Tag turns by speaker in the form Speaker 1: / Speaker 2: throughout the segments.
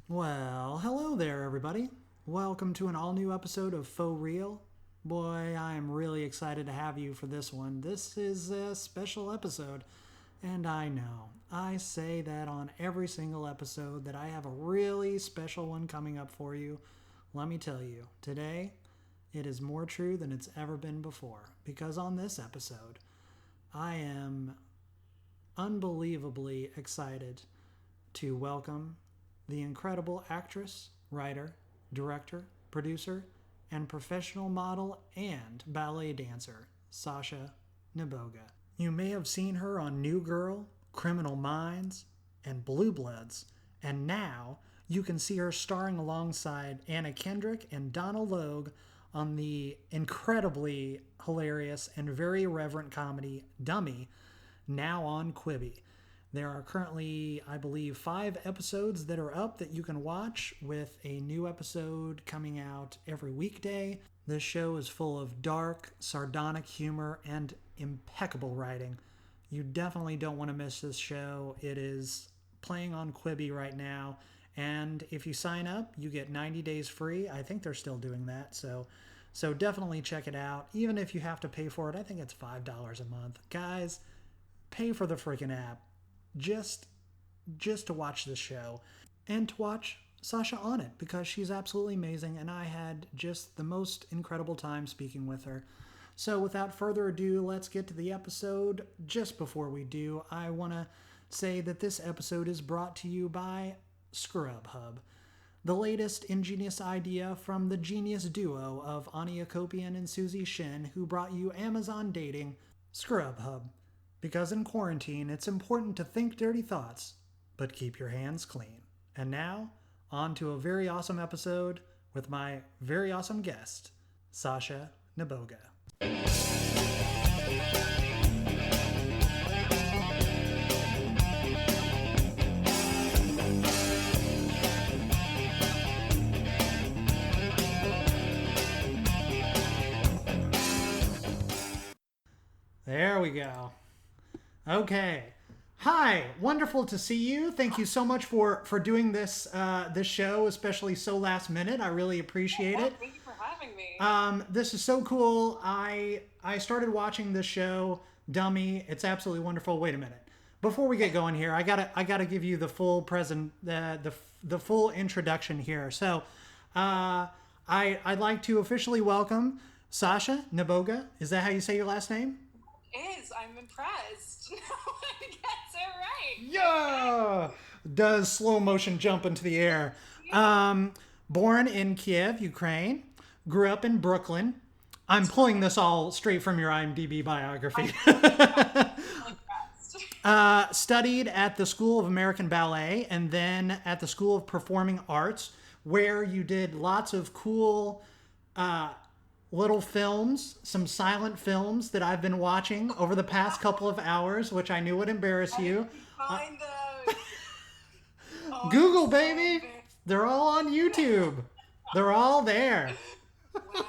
Speaker 1: Well, hello there, everybody. Welcome to an all new episode of Faux Real. Boy, I am really excited to have you for this one. This is a special episode, and I know I say that on every single episode that I have a really special one coming up for you. Let me tell you, today it is more true than it's ever been before because on this episode, I am unbelievably excited to welcome the incredible actress, writer, director, producer, and professional model and ballet dancer, Sasha Neboga. You may have seen her on New Girl, Criminal Minds, and Blue Bloods, and now you can see her starring alongside Anna Kendrick and Donald Logue on the incredibly hilarious and very irreverent comedy Dummy, now on Quibi. There are currently, I believe, 5 episodes that are up that you can watch, with a new episode coming out every weekday. This show is full of dark, sardonic humor and impeccable writing. You definitely don't want to miss this show. It is playing on Quibi right now, and if you sign up, you get 90 days free. I think they're still doing that, so definitely check it out. Even if you have to pay for it, I think it's $5 a month. Guys, pay for the freaking app just to watch this show and to watch Sasha on it because she's absolutely amazing, and I had just the most incredible time speaking with her. So without further ado, let's get to the episode. Just before we do, I want to say that this episode is brought to you by Scrubhub, the latest ingenious idea from the genius duo of Anya Kopian and Susie Shin, who brought you Amazon dating, Scrubhub. Because in quarantine, it's important to think dirty thoughts, but keep your hands clean. And now, on to a very awesome episode with my very awesome guest, Sasha Neboga. There we go. Okay. Hi, wonderful to see you. Thank you so much for doing this show, especially so last minute. I really appreciate it.
Speaker 2: Thank you for having me.
Speaker 1: This is so cool. I started watching this show, Dummy. It's absolutely wonderful. Wait a minute. Before we get going here, I gotta give you the full the full introduction here. So, I'd like to officially welcome Sasha Neboga. Is that how you say your last name?
Speaker 2: I'm impressed. No one gets it right.
Speaker 1: Yeah, does slow motion jump into the air. Born in Kiev, Ukraine, grew up in Brooklyn. I'm pulling this all straight from your IMDb biography. Studied at the School of American Ballet and then at the School of Performing Arts, where you did lots of cool little films, some silent films that I've been watching over the past couple of hours, which I knew would embarrass you.
Speaker 2: Find those. Oh,
Speaker 1: Google, baby. They're all on YouTube. They're all there.
Speaker 2: Wow.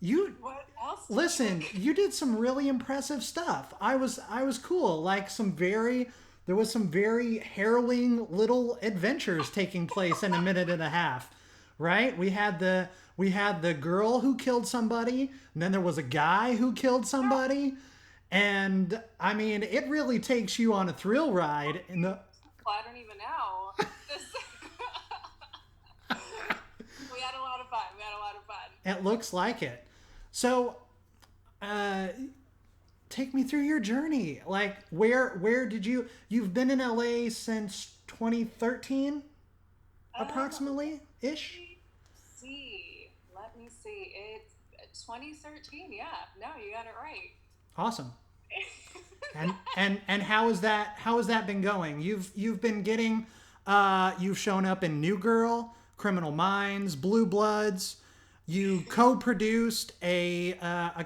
Speaker 1: You
Speaker 2: What else?
Speaker 1: listen. You did some really impressive stuff. I was cool. Like there was some very harrowing little adventures taking place in a minute and a half. Right? We had the girl who killed somebody, and then there was a guy who killed somebody. And I mean, it really takes you on a thrill ride in the
Speaker 2: I don't even know. We had a lot of fun.
Speaker 1: It looks like it. So, take me through your journey. Like, where did you've been in LA since 2013, approximately ish?
Speaker 2: Let me see. It's 2013. Yeah. No, you got it right.
Speaker 1: Awesome. And how has that been going? You've been getting you've shown up in New Girl, Criminal Minds, Blue Bloods. You co-produced a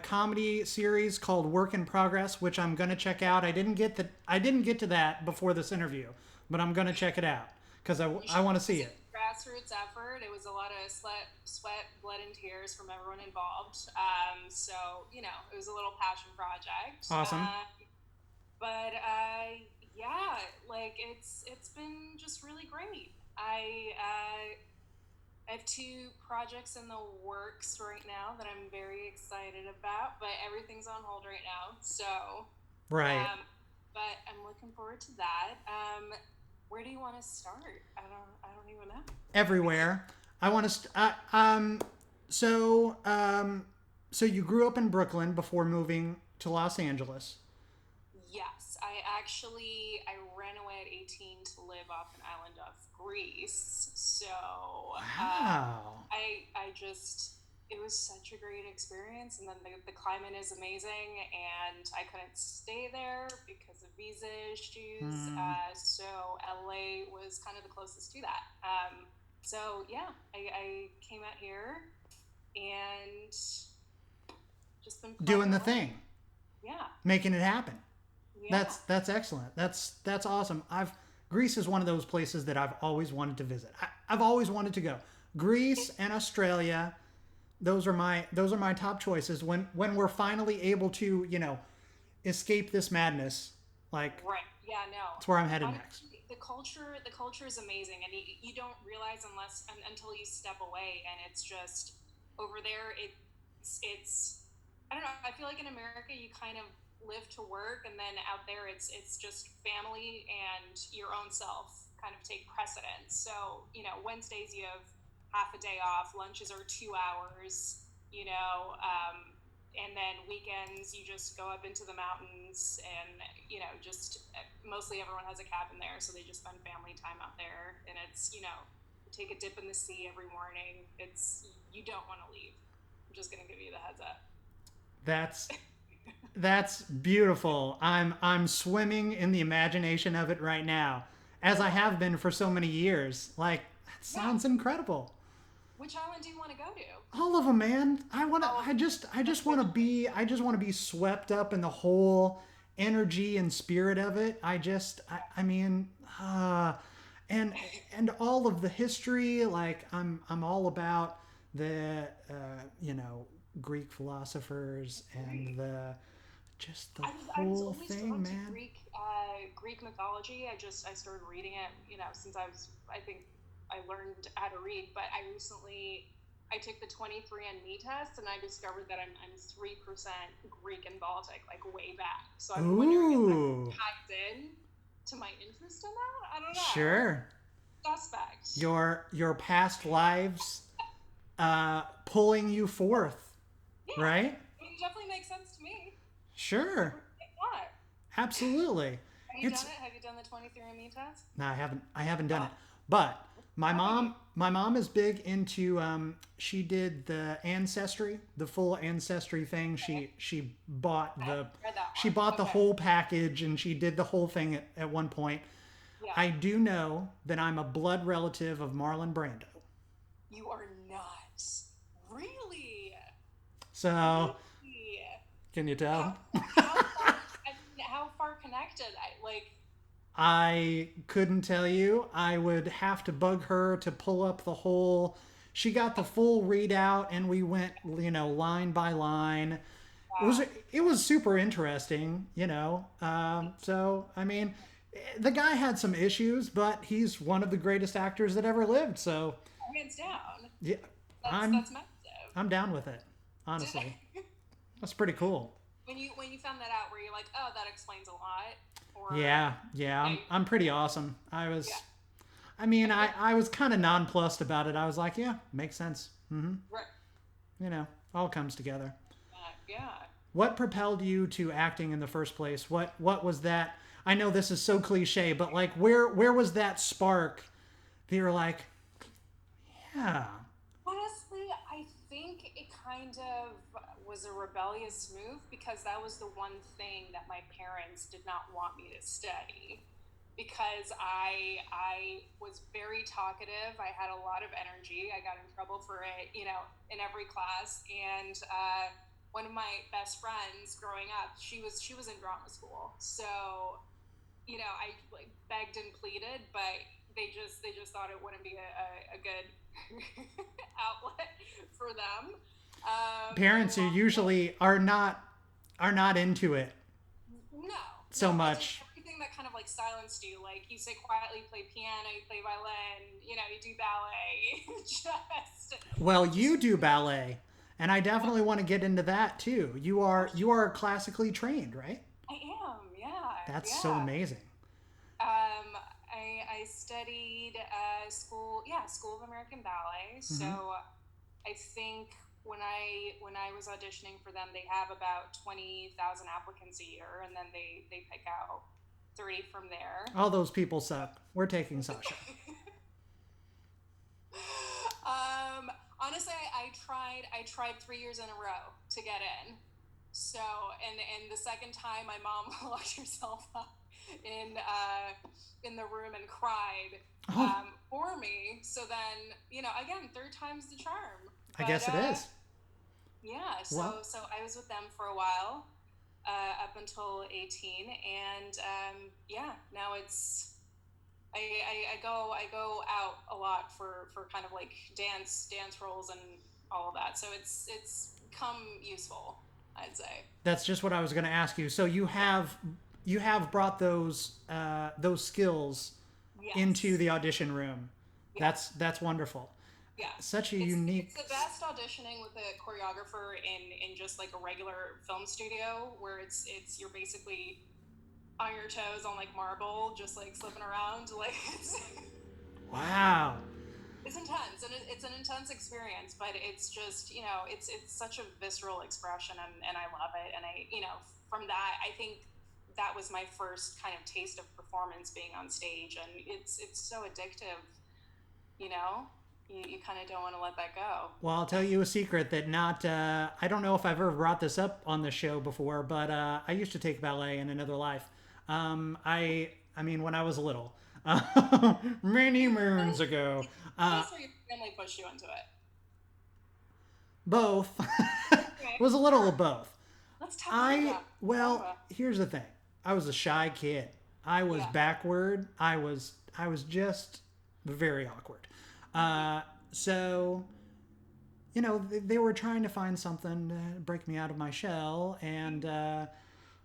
Speaker 1: comedy series called Work in Progress, which I'm gonna check out. I didn't get to that before this interview, but I'm gonna check it out because I want to see it.
Speaker 2: Grassroots effort. It was a lot of sweat, blood, and tears from everyone involved. So it was a little passion project.
Speaker 1: Awesome.
Speaker 2: But yeah, like it's been just really great. I I have two projects in the works right now that I'm very excited about, but everything's on hold right now. So,
Speaker 1: Right.
Speaker 2: um, but I'm looking forward to that. Where do you want to start? I don't even know.
Speaker 1: Everywhere. I want to. So so you grew up in Brooklyn before moving to Los Angeles.
Speaker 2: Yes, I ran away at 18 to live off an island of Greece. So
Speaker 1: Wow.
Speaker 2: I just it was such a great experience, and then the climate is amazing, and I couldn't stay there because of visa issues.
Speaker 1: Hmm.
Speaker 2: So LA was kind of the closest to that. So yeah, I came out here and just been
Speaker 1: Doing
Speaker 2: plugging
Speaker 1: the
Speaker 2: away.
Speaker 1: thing,
Speaker 2: Yeah,
Speaker 1: making it happen.
Speaker 2: yeah.
Speaker 1: That's excellent. That's awesome. I've Greece is one of those places that I've always wanted to visit. I've always wanted to go. Greece
Speaker 2: It's
Speaker 1: and Australia. Those are my top choices. When we're finally able to escape this madness, like
Speaker 2: right. Yeah, no.
Speaker 1: that's where I'm headed next.
Speaker 2: Honestly, the culture is amazing, and you don't realize until you step away, and it's just over there. It's I don't know. I feel like in America you kind of live to work, and then out there it's just family and your own self kind of take precedence. So Wednesdays you have half a day off. Lunches are 2 hours. You know. And then weekends you just go up into the mountains, and just mostly everyone has a cabin there, so they just spend family time out there, and it's take a dip in the sea every morning. It's You don't want to leave. I'm just going to give you the heads up.
Speaker 1: That's that's beautiful. I'm swimming in the imagination of it right now, as I have been for so many years. Like that
Speaker 2: Yeah.
Speaker 1: sounds incredible.
Speaker 2: Which island do you want to go to?
Speaker 1: All of them, man.
Speaker 2: Oh,
Speaker 1: I just want to be swept up in the whole energy and spirit of it. I mean, and and all of the history. Like I'm all about the Greek philosophers and the just the
Speaker 2: I was
Speaker 1: whole
Speaker 2: always
Speaker 1: thing,
Speaker 2: drawn to
Speaker 1: man.
Speaker 2: Greek mythology. I started reading it, since I think I learned how to read. But I took the 23andMe test, and I discovered that I'm 3% Greek and Baltic, like way back. So I'm wondering if that
Speaker 1: Ooh,
Speaker 2: ties in to my interest in that. I don't know.
Speaker 1: sure.
Speaker 2: Suspect.
Speaker 1: Your past lives pulling you forth,
Speaker 2: Yeah,
Speaker 1: right?
Speaker 2: it definitely makes sense to me.
Speaker 1: Sure,
Speaker 2: What?
Speaker 1: absolutely.
Speaker 2: Have you done
Speaker 1: It's
Speaker 2: it? Have you done the 23andMe test?
Speaker 1: no, I haven't done
Speaker 2: Oh,
Speaker 1: it, but my
Speaker 2: proud of you.
Speaker 1: mom is big into. She did the ancestry, the full ancestry thing.
Speaker 2: Okay.
Speaker 1: She bought
Speaker 2: I
Speaker 1: the
Speaker 2: read that
Speaker 1: she
Speaker 2: one.
Speaker 1: bought the
Speaker 2: Okay.
Speaker 1: whole package, and she did the whole thing at one point.
Speaker 2: Yeah.
Speaker 1: I do know that I'm a blood relative of Marlon Brando.
Speaker 2: You are not. Really?
Speaker 1: So,
Speaker 2: Really?
Speaker 1: can you
Speaker 2: How
Speaker 1: tell?
Speaker 2: how far how far connected?
Speaker 1: I couldn't tell you. I would have to bug her to pull up the whole. She got the full readout, and we went, line by line. It was
Speaker 2: Wow.
Speaker 1: it was super interesting. So I mean, the guy had some issues, but he's one of the greatest actors that ever lived. So
Speaker 2: Hands down.
Speaker 1: yeah,
Speaker 2: That's
Speaker 1: I'm
Speaker 2: that's massive.
Speaker 1: I'm down with it. Honestly, that's pretty cool.
Speaker 2: When you found that out, were you like, oh, that explains a lot? Or
Speaker 1: Yeah, yeah,
Speaker 2: yeah,
Speaker 1: I'm pretty awesome. I
Speaker 2: yeah,
Speaker 1: was. I mean, I was kind of nonplussed about it. I was like, yeah, makes sense.
Speaker 2: right,
Speaker 1: All comes together.
Speaker 2: yeah.
Speaker 1: What propelled you to acting in the first place? What was that? I know this is so cliche, but like, where was that spark that you're like, yeah,
Speaker 2: Honestly, I think it kind of was a rebellious move because that was the one thing that my parents did not want me to study. Because I was very talkative. I had a lot of energy. I got in trouble for it, in every class. And one of my best friends growing up, she was in drama school. So I like begged and pleaded, but they just thought it wouldn't be a good outlet for them. And
Speaker 1: parents are usually are not into it
Speaker 2: no, no,
Speaker 1: so
Speaker 2: I did
Speaker 1: much.
Speaker 2: everything that kind of like silenced you. Like you say quietly, you play piano, you play violin, you I do ballet. Just
Speaker 1: Well, you do ballet, and I definitely want to get into that too. You are classically trained, right?
Speaker 2: I am, yeah,
Speaker 1: That's so
Speaker 2: yeah.
Speaker 1: amazing.
Speaker 2: I studied School of American Ballet.
Speaker 1: Hmm.
Speaker 2: So I think when I was auditioning for them, they have about 20,000 applicants a year, and then they pick out three from there.
Speaker 1: All those people suck. We're taking Sasha.
Speaker 2: Honestly, I tried 3 years in a row to get in. So and the second time, my mom locked herself up in uh, in the room and cried
Speaker 1: Oh,
Speaker 2: for me. So then, again, third time's the charm.
Speaker 1: I
Speaker 2: But
Speaker 1: guess it is.
Speaker 2: yeah,
Speaker 1: Well,
Speaker 2: so I was with them for a while, up until 18, and yeah, now I go out a lot for kind of like dance roles and all of that. So it's come useful, I'd say.
Speaker 1: that's just what I was going to ask you. So you have brought those skills into
Speaker 2: Yes.
Speaker 1: the audition room.
Speaker 2: Yeah.
Speaker 1: That's wonderful.
Speaker 2: Yeah.
Speaker 1: Such a
Speaker 2: It's
Speaker 1: unique.
Speaker 2: the best auditioning with a choreographer in just like a regular film studio where it's you're basically on your toes on like marble, just like slipping around. Like
Speaker 1: Wow.
Speaker 2: it's intense, and it's an intense experience, but it's just, it's such a visceral expression, and I love it. And from that, I think that was my first kind of taste of performance, being on stage, and it's so addictive. you know you kind of don't want to let that go.
Speaker 1: Well, I'll tell you a secret that not. I don't know if I've ever brought this up on the show before, but I used to take ballet in another life. I mean, when I was little, many moons ago. Uh,
Speaker 2: Or your family pushed you into it?
Speaker 1: both. It
Speaker 2: Okay,
Speaker 1: was a little
Speaker 2: sure.
Speaker 1: of both.
Speaker 2: Let's talk about
Speaker 1: I
Speaker 2: that.
Speaker 1: well, here's the thing. I was a shy kid. I was
Speaker 2: Yeah.
Speaker 1: backward. I was just very awkward. Uh, so they were trying to find something to break me out of my shell and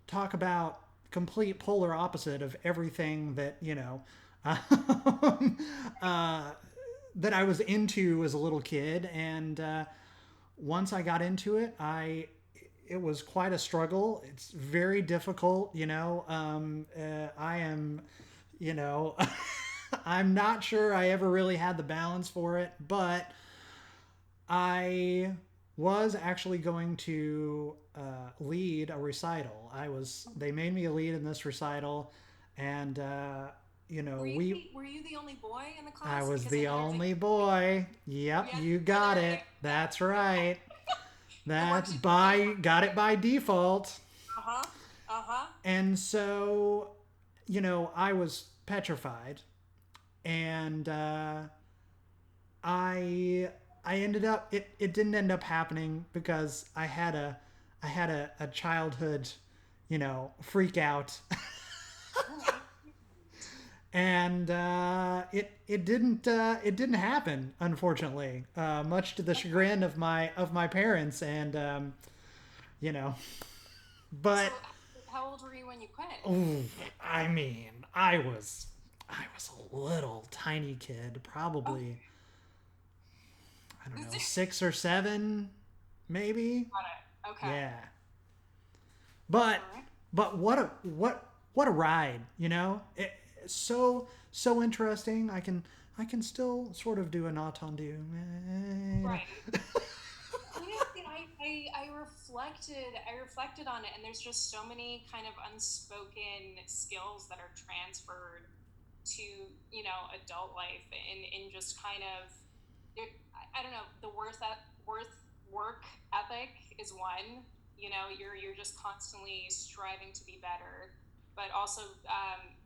Speaker 1: talk about complete polar opposite of everything that um, uh, that I was into as a little kid. And once I got into it, it was quite a struggle. It's very difficult. I am, you know, I'm not sure I ever really had the balance for it, but I was actually going to lead a recital. They made me a lead in this recital, and
Speaker 2: Were you
Speaker 1: we.
Speaker 2: the, were you the only boy in the
Speaker 1: I
Speaker 2: class?
Speaker 1: was
Speaker 2: Because I
Speaker 1: the
Speaker 2: know there's like
Speaker 1: only boy. Yep,
Speaker 2: yeah,
Speaker 1: you
Speaker 2: yeah,
Speaker 1: got
Speaker 2: there,
Speaker 1: it.
Speaker 2: there,
Speaker 1: That's
Speaker 2: yeah.
Speaker 1: right.
Speaker 2: It
Speaker 1: That's
Speaker 2: works either way.
Speaker 1: by got it by default.
Speaker 2: Uh huh. Uh huh.
Speaker 1: And so, I was petrified, and I I ended up it didn't end up happening because I had a childhood, freak out, and it didn't happen, unfortunately, much to the chagrin of my parents, and you know
Speaker 2: So,
Speaker 1: but
Speaker 2: how old were you when you quit?
Speaker 1: ooh, I mean, I was a little tiny kid, probably,
Speaker 2: Okay.
Speaker 1: I don't know,
Speaker 2: Got
Speaker 1: 6 or 7, maybe.
Speaker 2: it. Okay.
Speaker 1: Yeah, but
Speaker 2: All right.
Speaker 1: but what a ride, it's so interesting. I can still sort of do a natandu.
Speaker 2: Right. Honestly, I reflected on it, and there's just so many kind of unspoken skills that are transferred to adult life, in just kind of I don't know, the work ethic is one. You're just constantly striving to be better, but also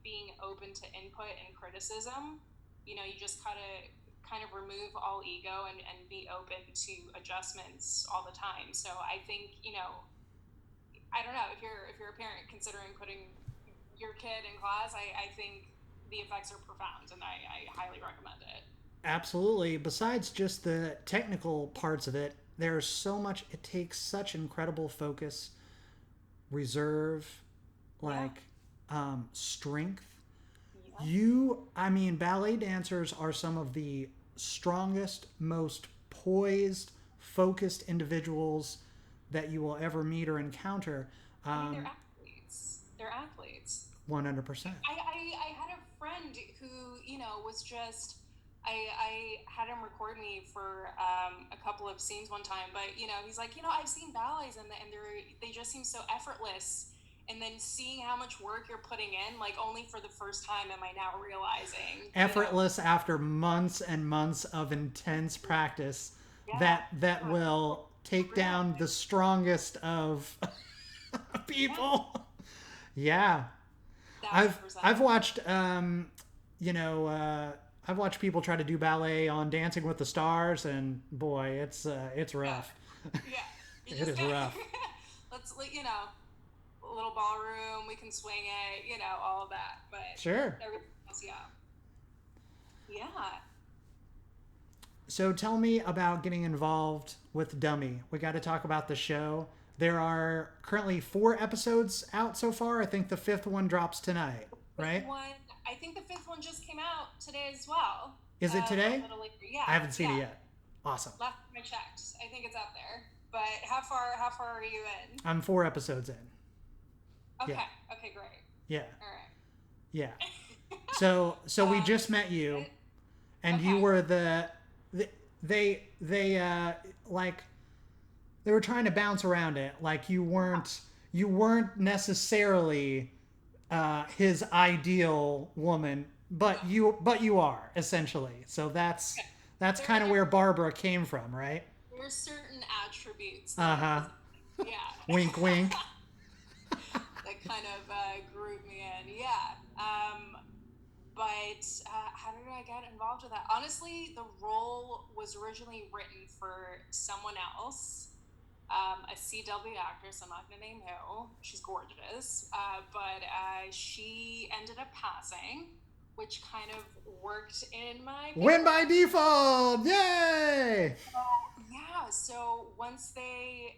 Speaker 2: being open to input and criticism. You just kind of remove all ego, and be open to adjustments all the time. So I think, I don't know, if you're a parent considering putting your kid in class, I think the effects are profound, and I highly recommend it.
Speaker 1: Absolutely. Besides just the technical parts of it, there's so much. It takes such incredible focus, reserve,
Speaker 2: Yeah.
Speaker 1: like strength. I mean, ballet dancers are some of the strongest, most poised, focused individuals that you will ever meet or encounter.
Speaker 2: I mean, they're athletes. They're athletes.
Speaker 1: 100%.
Speaker 2: I had a friend who, was just, I had him record me for a couple of scenes one time, but, he's like, I've seen ballets and they just seem so effortless. And then seeing how much work you're putting in, like only for the first time am I now realizing.
Speaker 1: Effortless after months and months of intense practice that will take down the strongest of people. Yeah. I've watched I've watched people try to do ballet on Dancing with the Stars, and boy, it's rough.
Speaker 2: Yeah.
Speaker 1: It is rough.
Speaker 2: Let's a little ballroom, we can swing it, all of that. But
Speaker 1: sure.
Speaker 2: Everything else, yeah.
Speaker 1: So tell me about getting involved with Dummy. We got to talk about the show. There are currently 4 episodes out so far. I think the 5th one drops tonight, right?
Speaker 2: I think the 5th one just came out today as well.
Speaker 1: Is it today?
Speaker 2: Yeah.
Speaker 1: I haven't seen it yet. Awesome.
Speaker 2: Last time I checked, I think it's out there. But how far are you in?
Speaker 1: I'm 4 episodes in.
Speaker 2: Okay.
Speaker 1: Yeah.
Speaker 2: Okay, great.
Speaker 1: Yeah.
Speaker 2: All right.
Speaker 1: Yeah. So we just met you, and you were they were trying to bounce around it. Like you weren't necessarily his ideal woman, but you are essentially. So that's kind of where Barbara came from, right?
Speaker 2: There's certain attributes.
Speaker 1: Yeah. Wink, wink.
Speaker 2: That kind of grouped me in. Yeah. But how did I get involved with that? Honestly, the role was originally written for someone else, a CW actress. I'm not going to name who. She's gorgeous. But she ended up passing, which kind of worked in my favor.
Speaker 1: Win by default! Yay!
Speaker 2: Yeah. So once they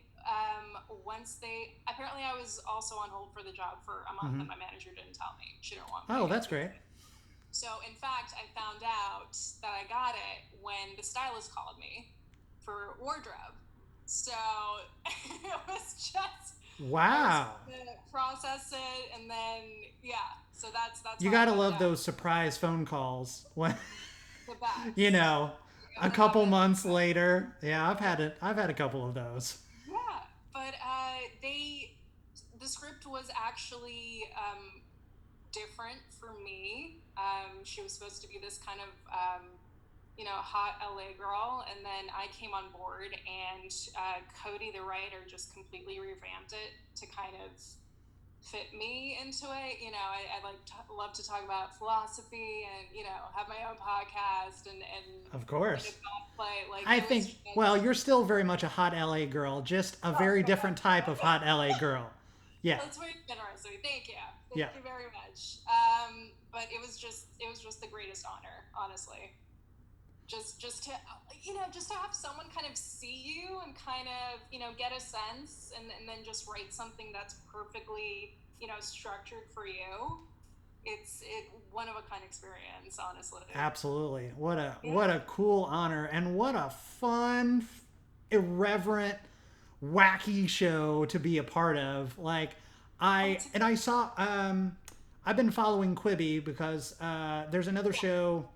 Speaker 2: apparently I was also on hold for the job for a month, and my manager didn't tell me. She didn't want me.
Speaker 1: Oh, that's great.
Speaker 2: So in fact, I found out that I got it when the stylist called me for wardrobe. So it was just
Speaker 1: wow.
Speaker 2: Process it, and then so that's
Speaker 1: you gotta love those surprise phone calls when
Speaker 2: the best.
Speaker 1: A couple months later. Yeah, I've had a couple of those.
Speaker 2: Yeah, but the script was actually different for me. She was supposed to be this kind of hot LA girl, and then I came on board, and Cody, the writer, just completely revamped it to kind of fit me into it. I love to talk about philosophy and have my own podcast and
Speaker 1: of course
Speaker 2: play.
Speaker 1: I think you're still very much a hot LA girl, just a very different type of hot LA girl. Yeah,
Speaker 2: that's very generous of you. Thank you very much. But it was just the greatest honor, honestly. Just to have someone kind of see you and kind of get a sense, and then just write something that's perfectly structured for you. It's one of a kind experience, honestly.
Speaker 1: Absolutely. What a cool honor, and what a fun, irreverent, wacky show to be a part of. Like I saw I've been following Quibi because there's another show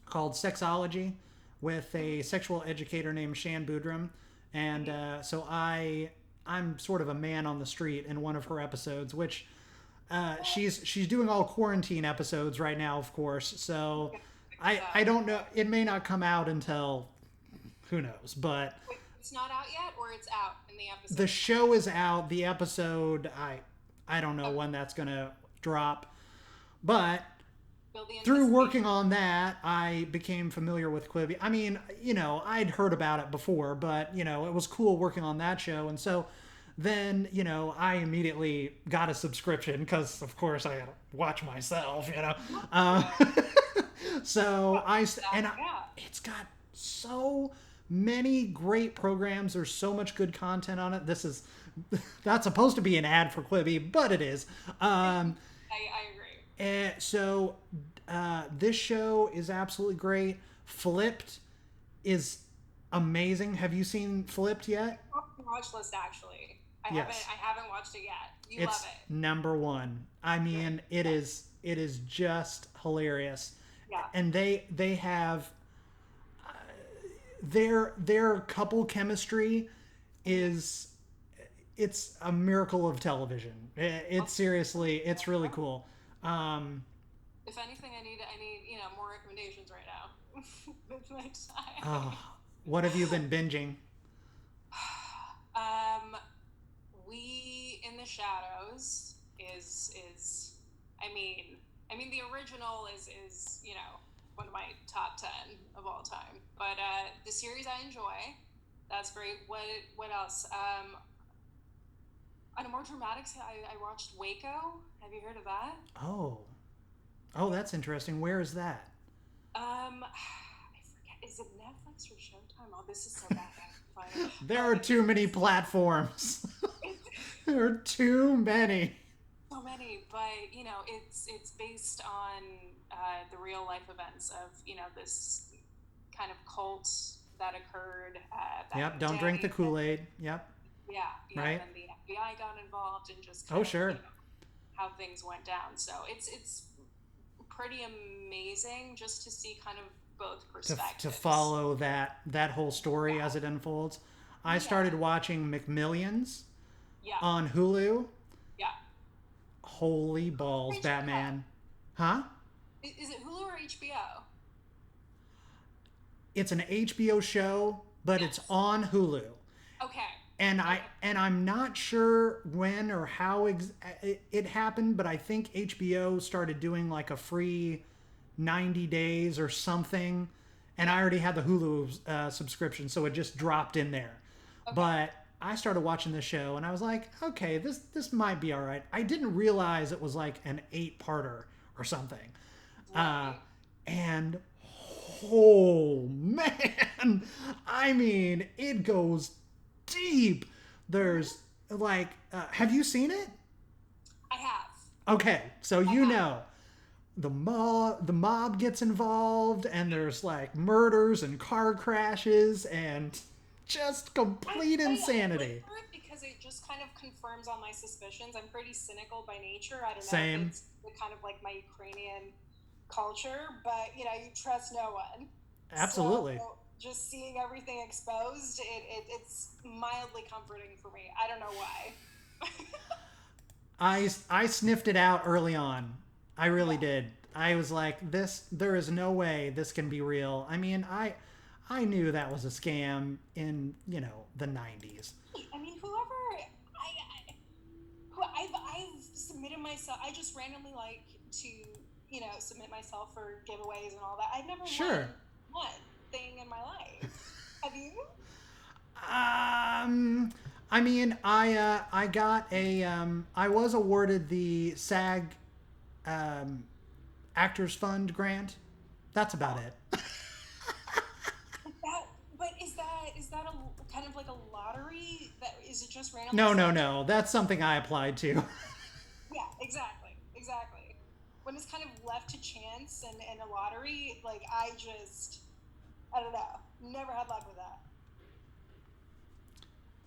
Speaker 1: called Sexology with a sexual educator named Shan Boodram, and so I'm sort of a man on the street in one of her episodes, which she's doing all quarantine episodes right now, of course. So I don't know. It may not come out until who knows, but
Speaker 2: it's not out yet, or it's out in the episode.
Speaker 1: The show is out. The episode I don't know when that's gonna drop, but through working on that, I became familiar with Quibi. I mean, I'd heard about it before, but, it was cool working on that show. And so then, I immediately got a subscription because, of course, I had to watch myself, So it's got so many great programs. There's so much good content on it. That's supposed to be an ad for Quibi, but it is.
Speaker 2: I agree.
Speaker 1: So this show is absolutely great. Flipped is amazing. Have you seen Flipped yet?
Speaker 2: Watch list actually.
Speaker 1: Yes.
Speaker 2: I haven't watched it yet. You love
Speaker 1: It's
Speaker 2: it.
Speaker 1: number one. I mean, it is just hilarious.
Speaker 2: Yeah.
Speaker 1: And they have their couple chemistry is it's a miracle of television. It's seriously, it's really cool.
Speaker 2: If anything, I need more recommendations right now. With my time.
Speaker 1: Oh, what have you been binging?
Speaker 2: Um, We in the Shadows is the original is one of my top 10 of all time. But the series I enjoy. That's great. What else? On a more dramatic side, I watched Waco. Have you heard of that?
Speaker 1: Oh, that's interesting. Where is that?
Speaker 2: I forget. Is it Netflix or Showtime? Oh, this is so bad. I have to find it.
Speaker 1: There are too many platforms. There are too many.
Speaker 2: So many, but it's based on the real life events of this kind of cult that occurred. Back
Speaker 1: Yep.
Speaker 2: in the
Speaker 1: Don't drink the
Speaker 2: day.
Speaker 1: Kool-Aid. Yep.
Speaker 2: Yeah,
Speaker 1: Right.
Speaker 2: and the FBI got involved and just
Speaker 1: Oh, sure.
Speaker 2: how things went down. So it's pretty amazing just to see kind of both perspectives.
Speaker 1: To follow that whole story as it unfolds. I started watching McMillions
Speaker 2: Yeah,
Speaker 1: on Hulu.
Speaker 2: yeah.
Speaker 1: Holy balls,
Speaker 2: HBO.
Speaker 1: Batman. Huh?
Speaker 2: Is it Hulu or HBO?
Speaker 1: It's an HBO show, but it's on Hulu.
Speaker 2: Okay.
Speaker 1: And
Speaker 2: Okay.
Speaker 1: I'm not sure when or how it happened, but I think HBO started doing like a free 90 days or something, and I already had the Hulu subscription, so it just dropped in there.
Speaker 2: Okay.
Speaker 1: But I started watching the show, and I was like, okay, this might be all right. I didn't realize it was like an 8-parter or something.
Speaker 2: Right.
Speaker 1: And oh man, I mean, it goes deep. There's like, have you seen it?
Speaker 2: I have.
Speaker 1: Okay, so you know the mob gets involved, and there's like murders and car crashes and just complete insanity.
Speaker 2: I like it because it just kind of confirms all my suspicions. I'm pretty cynical by nature. I don't know
Speaker 1: Same.
Speaker 2: if it's kind of like my Ukrainian culture, but you trust no one.
Speaker 1: Absolutely.
Speaker 2: So just seeing everything exposed, it's mildly comforting for me. I don't know why.
Speaker 1: I sniffed it out early on. I really did. I was like, there is no way this can be real. I mean, I knew that was a scam in, the 90s.
Speaker 2: I mean, I've submitted myself. I just randomly like to, submit myself for giveaways and all that. I've never won one thing in my life. Have you?
Speaker 1: I mean, I got I was awarded the SAG Actors Fund grant. That's about it.
Speaker 2: Is that a kind of like a lottery? That is it just random?
Speaker 1: No. That's something I applied to.
Speaker 2: Yeah, exactly. When it's kind of left to chance and a lottery, like I don't know. Never had luck with that.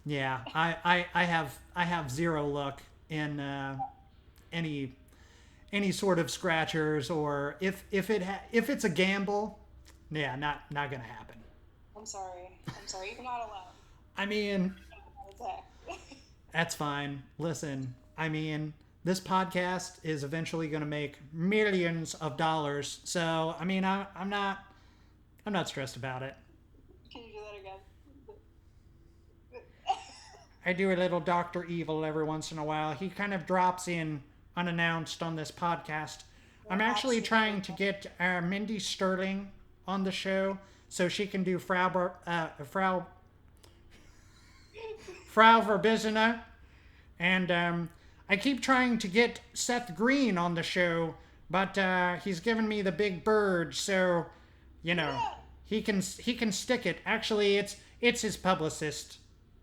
Speaker 1: Yeah, I have zero luck in any sort of scratchers, or if it's a gamble, yeah, not gonna happen.
Speaker 2: I'm sorry. You're not alone.
Speaker 1: I mean, that's fine. Listen, I mean, this podcast is eventually going to make millions of dollars, so I mean, I'm not stressed about it.
Speaker 2: Can you do that again?
Speaker 1: I do a little Dr. Evil every once in a while. He kind of drops in unannounced on this podcast. I'm actually trying to get Mindy Sterling on the show so she can do Frau Verbizina. And I keep trying to get Seth Green on the show, but he's given me the big bird, so he can stick it. Actually, it's his publicist.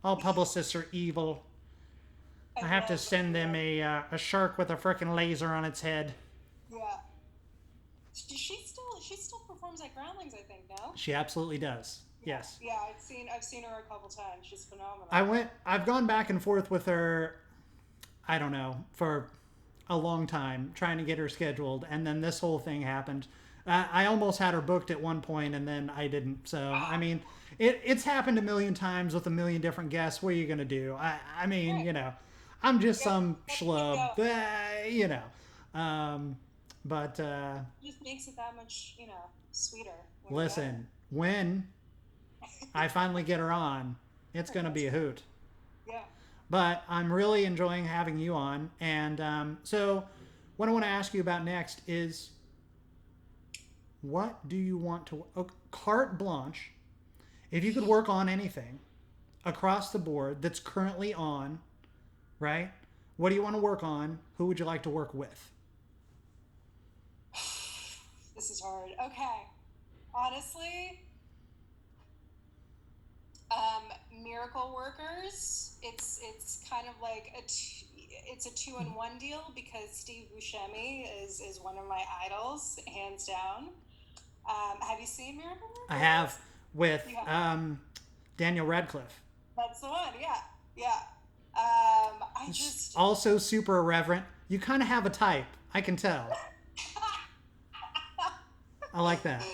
Speaker 1: All publicists are evil. I have to send them a shark with a frickin' laser on its head.
Speaker 2: Yeah, She still performs at Groundlings, I think. No.
Speaker 1: She absolutely does.
Speaker 2: Yeah,
Speaker 1: Yes.
Speaker 2: yeah. I've seen her a couple times. She's
Speaker 1: I
Speaker 2: phenomenal.
Speaker 1: went. I've gone back and forth with her. I don't know, for a long time trying to get her scheduled, and then this whole thing happened. I almost had her booked at one point, and then I didn't. So I mean, it's happened a million times with a million different guests. What are you gonna do? I mean,
Speaker 2: Right.
Speaker 1: I'm just
Speaker 2: You
Speaker 1: some
Speaker 2: gotta keep
Speaker 1: schlub,
Speaker 2: going.
Speaker 1: um, but
Speaker 2: It just makes it that much, sweeter when you get her.
Speaker 1: listen, when I finally get her on, it's gonna be a hoot.
Speaker 2: Yeah.
Speaker 1: But I'm really enjoying having you on. And so, what I want to ask you about next is what do you want to, carte blanche, if you could work on anything across the board that's currently on, right? What do you want to work on? Who would you like to work with?
Speaker 2: This is hard. Okay. Honestly, um, miracle workers. It's kind of like it's a two-in-one deal because Steve Buscemi is one of my idols, hands down. Have you seen Miracle
Speaker 1: I
Speaker 2: Workers?
Speaker 1: have with
Speaker 2: Yeah,
Speaker 1: Daniel Radcliffe.
Speaker 2: that's the one. Yeah, yeah. I just
Speaker 1: Also super irreverent. You kind of have a type. I can tell. I like that.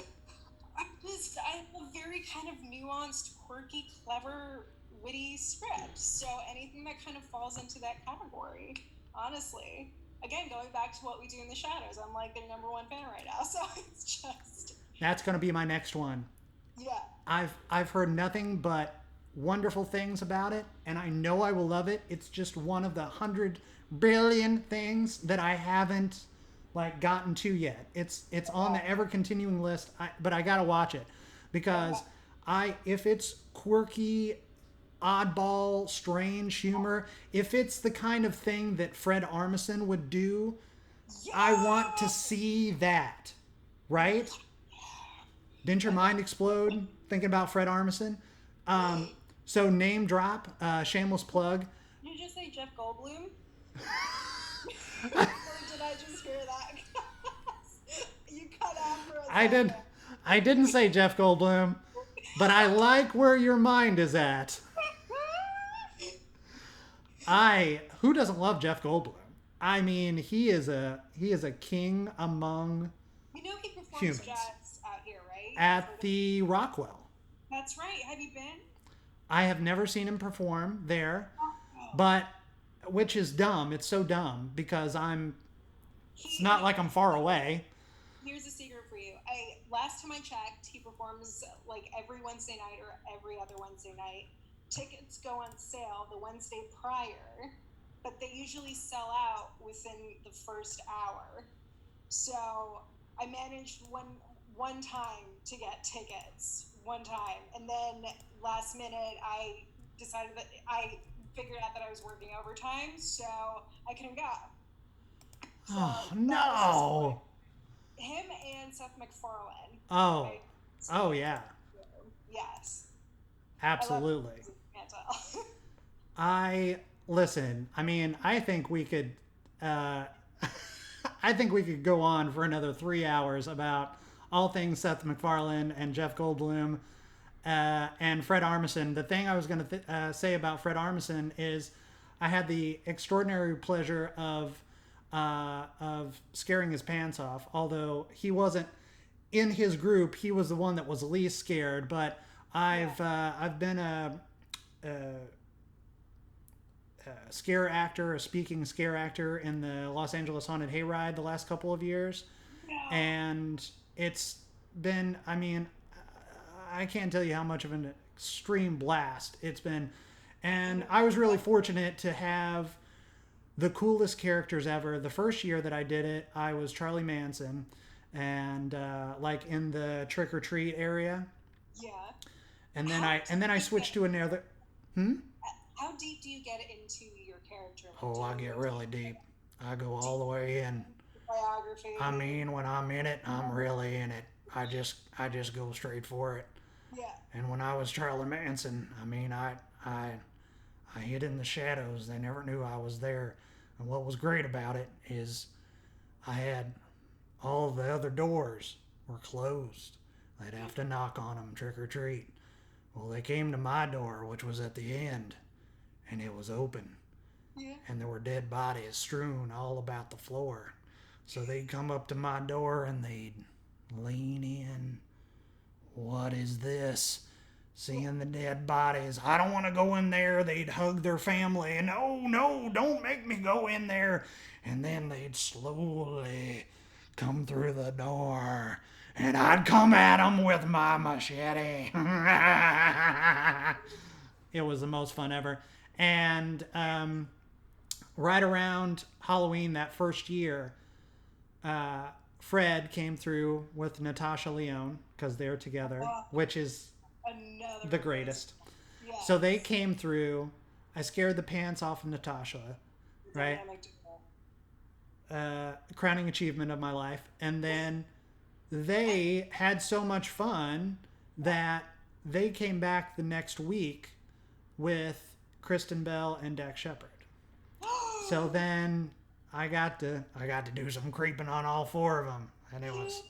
Speaker 2: I have a very kind of nuanced, quirky, clever, witty script. So anything that kind of falls into that category, honestly. Again, going back to what we do in the shadows, I'm like their number one fan right now. So it's just
Speaker 1: That's going to be my next one.
Speaker 2: yeah.
Speaker 1: I've heard nothing but wonderful things about it, and I know I will love it. It's just one of the 100 billion things that I haven't like gotten to yet. It's on the ever continuing list, but I gotta watch it because I if it's quirky, oddball, strange humor, if it's the kind of thing that Fred Armisen would do, I want to
Speaker 2: Yeah.
Speaker 1: see that. Right? Didn't your
Speaker 2: I love
Speaker 1: mind explode thinking about Fred Armisen? Um, so name drop, shameless plug.
Speaker 2: Did you just say Jeff Goldblum? Or did I just hear that? You cut out for a
Speaker 1: I did.
Speaker 2: second.
Speaker 1: I didn't say Jeff Goldblum, but I like where your mind is at. I who doesn't love Jeff Goldblum? I mean, he is a king among
Speaker 2: You know he performs
Speaker 1: humans
Speaker 2: jazz out here, right? You've
Speaker 1: at
Speaker 2: heard of it?
Speaker 1: the Rockwell.
Speaker 2: That's right. Have you been?
Speaker 1: I have never seen him perform there,
Speaker 2: Oh.
Speaker 1: but which is dumb. It's so dumb because it's
Speaker 2: He
Speaker 1: not like I'm far away.
Speaker 2: Here's a secret for you. I last time I checked, he performs like every Wednesday night or every other Wednesday night. Tickets go on sale the Wednesday prior, but they usually sell out within the first hour. So I managed one time to get tickets one time, and then last minute I decided that I figured out that I was working overtime, so I couldn't go. So
Speaker 1: Oh
Speaker 2: that was disappointing.
Speaker 1: no.
Speaker 2: Him and Seth MacFarlane.
Speaker 1: Oh.
Speaker 2: I
Speaker 1: Oh yeah.
Speaker 2: yes, I love
Speaker 1: Absolutely.
Speaker 2: music. Can't tell.
Speaker 1: I listen. I mean, I think we could. Uh, I think we could go on for another 3 hours about all things Seth MacFarlane and Jeff Goldblum and Fred Armisen. The thing I was going to say about Fred Armisen is, I had the extraordinary pleasure of scaring his pants off. Although he wasn't in his group, he was the one that was least scared. But I've been a scare actor, a speaking scare actor in the Los Angeles Haunted Hayride the last couple of years,
Speaker 2: No.
Speaker 1: and it's been. I mean, I can't tell you how much of an extreme blast it's been, and I was really fortunate to have the coolest characters ever. The first year that I did it, I was Charlie Manson, and like in the trick or treat area,
Speaker 2: Yeah.
Speaker 1: and then
Speaker 2: How
Speaker 1: I and then
Speaker 2: deep
Speaker 1: I
Speaker 2: do you
Speaker 1: switched
Speaker 2: get?
Speaker 1: to another. Hmm.
Speaker 2: How deep do you get into your character? Like,
Speaker 1: Oh,
Speaker 2: do
Speaker 1: I
Speaker 2: you
Speaker 1: get
Speaker 2: go
Speaker 1: really deep. I go
Speaker 2: deep
Speaker 1: all the way in. I
Speaker 2: biography?
Speaker 1: mean, when I'm in it, I'm really in it. I just go straight for it.
Speaker 2: Yeah.
Speaker 1: And when I was Charlie Manson, I mean, I hid in the shadows. They never knew I was there. And what was great about it is I had all the other doors were closed. They'd have to knock on them, trick or treat. Well, they came to my door, which was at the end, and it was open.
Speaker 2: Yeah.
Speaker 1: And there were dead bodies strewn all about the floor. So they'd come up to my door and they'd lean in. What is this? Seeing the dead bodies. I don't want to go in there. They'd hug their family. And no, don't make me go in there. And then they'd slowly come through the door. And I'd come at them with my machete. It was the most fun ever. And right around Halloween that first year, Fred came through with Natasha Lyonne because they're together, which is the greatest.
Speaker 2: Yes.
Speaker 1: So they came through. I scared the pants off of Natasha, right? Crowning achievement of my life. And then they had so much fun that they came back the next week with Kristen Bell and Dak Shepard. So then I got to do some creeping on all four of them, and it was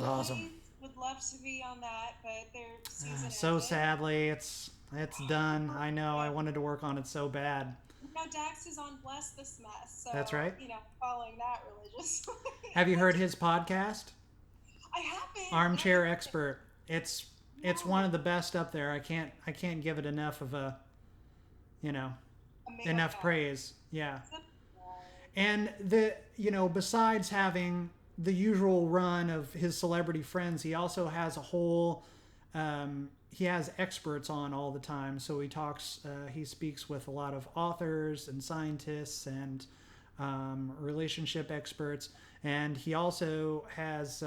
Speaker 1: awesome.
Speaker 2: Would love to be on that, but their season
Speaker 1: So
Speaker 2: ended.
Speaker 1: sadly, it's done. I know. I wanted to work on it so bad.
Speaker 2: Now Dax is on Bless This Mess, so
Speaker 1: That's right.
Speaker 2: Following that religiously.
Speaker 1: Have you heard his podcast?
Speaker 2: I haven't.
Speaker 1: Armchair Expert. It's one of the best up there. I can't give it enough of a, enough praise. Yeah. And besides having the usual run of his celebrity friends, he also has a whole, he has experts on all the time. So he speaks with a lot of authors and scientists and relationship experts. And he also has,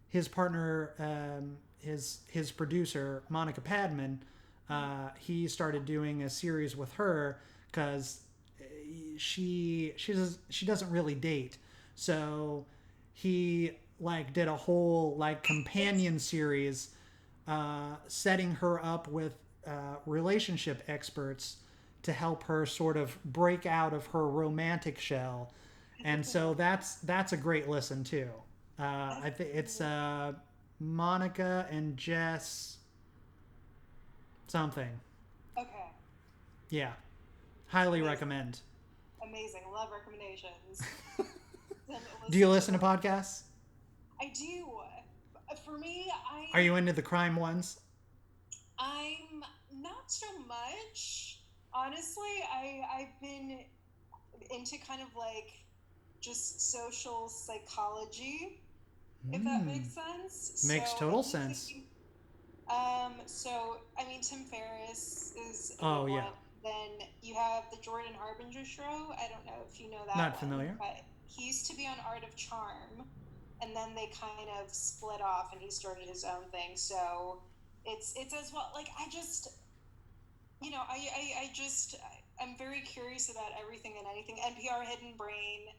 Speaker 1: his partner, his producer, Monica Padman, he started doing a series with her because she doesn't really date. So he did a whole companion series setting her up with relationship experts to help her sort of break out of her romantic shell. And so that's a great listen too. I think it's Monica and Jess something.
Speaker 2: Okay.
Speaker 1: Yeah. Highly recommend.
Speaker 2: Amazing. Love recommendations.
Speaker 1: Do you listen to podcasts?
Speaker 2: I do. For me,
Speaker 1: Are you into the crime ones?
Speaker 2: I'm not so much. Honestly, I've been into kind of just social psychology, if that makes sense.
Speaker 1: Makes total sense.
Speaker 2: So, Tim Ferriss is a
Speaker 1: Oh,
Speaker 2: good
Speaker 1: yeah.
Speaker 2: one. Then you have the Jordan Harbinger show. I don't know if you know that.
Speaker 1: Not familiar.
Speaker 2: But he used to be on Art of Charm, and then they kind of split off, and he started his own thing. So it's as well. I'm very curious about everything and anything. NPR Hidden Brain.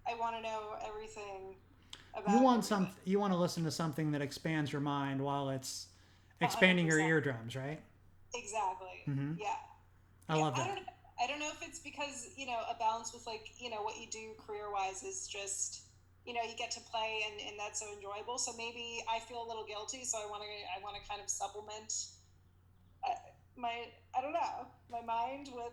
Speaker 2: I want to know everything about.
Speaker 1: You want to listen to something that expands your mind while it's expanding 100%. Your eardrums, right?
Speaker 2: Exactly.
Speaker 1: Mm-hmm.
Speaker 2: Yeah.
Speaker 1: I love that.
Speaker 2: I don't know if it's because a balance with what you do career wise is just you get to play and that's so enjoyable. So maybe I feel a little guilty. So I want to kind of supplement my mind with.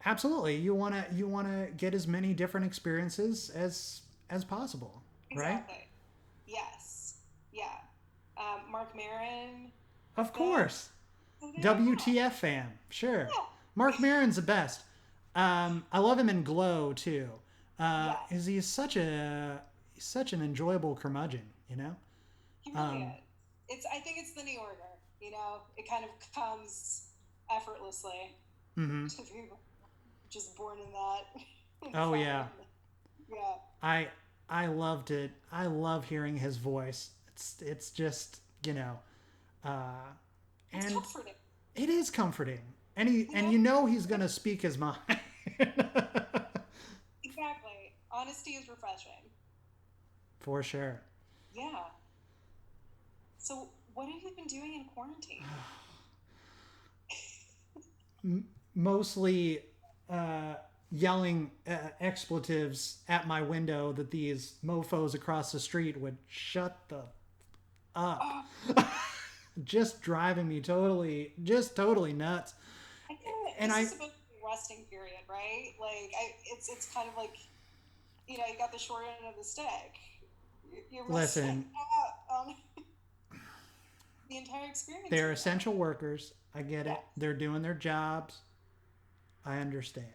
Speaker 1: Absolutely, you want to get as many different experiences as possible,
Speaker 2: exactly.
Speaker 1: Right?
Speaker 2: Yes. Yeah. Mark Maron.
Speaker 1: Of course. WTF fan, sure. Yeah. Mark Maron's the best. I love him in Glow too. Is he's such an enjoyable curmudgeon,
Speaker 2: He really is. I think it's the New Yorker. It kind of comes effortlessly to people just born in that.
Speaker 1: Oh yeah.
Speaker 2: Yeah.
Speaker 1: I loved it. I love hearing his voice. It's just
Speaker 2: it's comforting.
Speaker 1: It is comforting. And he's gonna speak his mind.
Speaker 2: Exactly. Honesty is refreshing.
Speaker 1: For sure.
Speaker 2: Yeah. So what have you been doing in quarantine?
Speaker 1: Mostly uh, yelling expletives at my window that these mofos across the street would shut the up.
Speaker 2: Oh,
Speaker 1: Just driving me totally nuts.
Speaker 2: I get it.
Speaker 1: And
Speaker 2: This is
Speaker 1: I
Speaker 2: supposed to be a resting period, right? Like, it's kind of like, you got the short end of the stick. You're missing
Speaker 1: listen,
Speaker 2: out on the entire experience
Speaker 1: they're
Speaker 2: right now.
Speaker 1: essential workers. I get it.
Speaker 2: Yes.
Speaker 1: They're doing their jobs. I understand.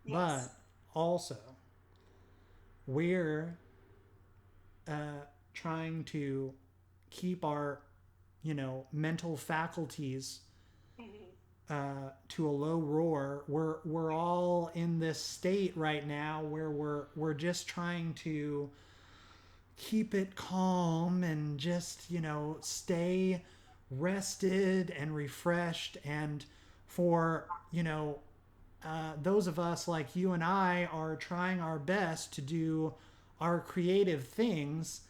Speaker 1: But
Speaker 2: Yes.
Speaker 1: also, we're trying to keep our, mental faculties
Speaker 2: Hmm.
Speaker 1: to a low roar. We're all in this state right now where we're just trying to keep it calm and just stay rested and refreshed. And for those of us like you and I are trying our best to do our creative things,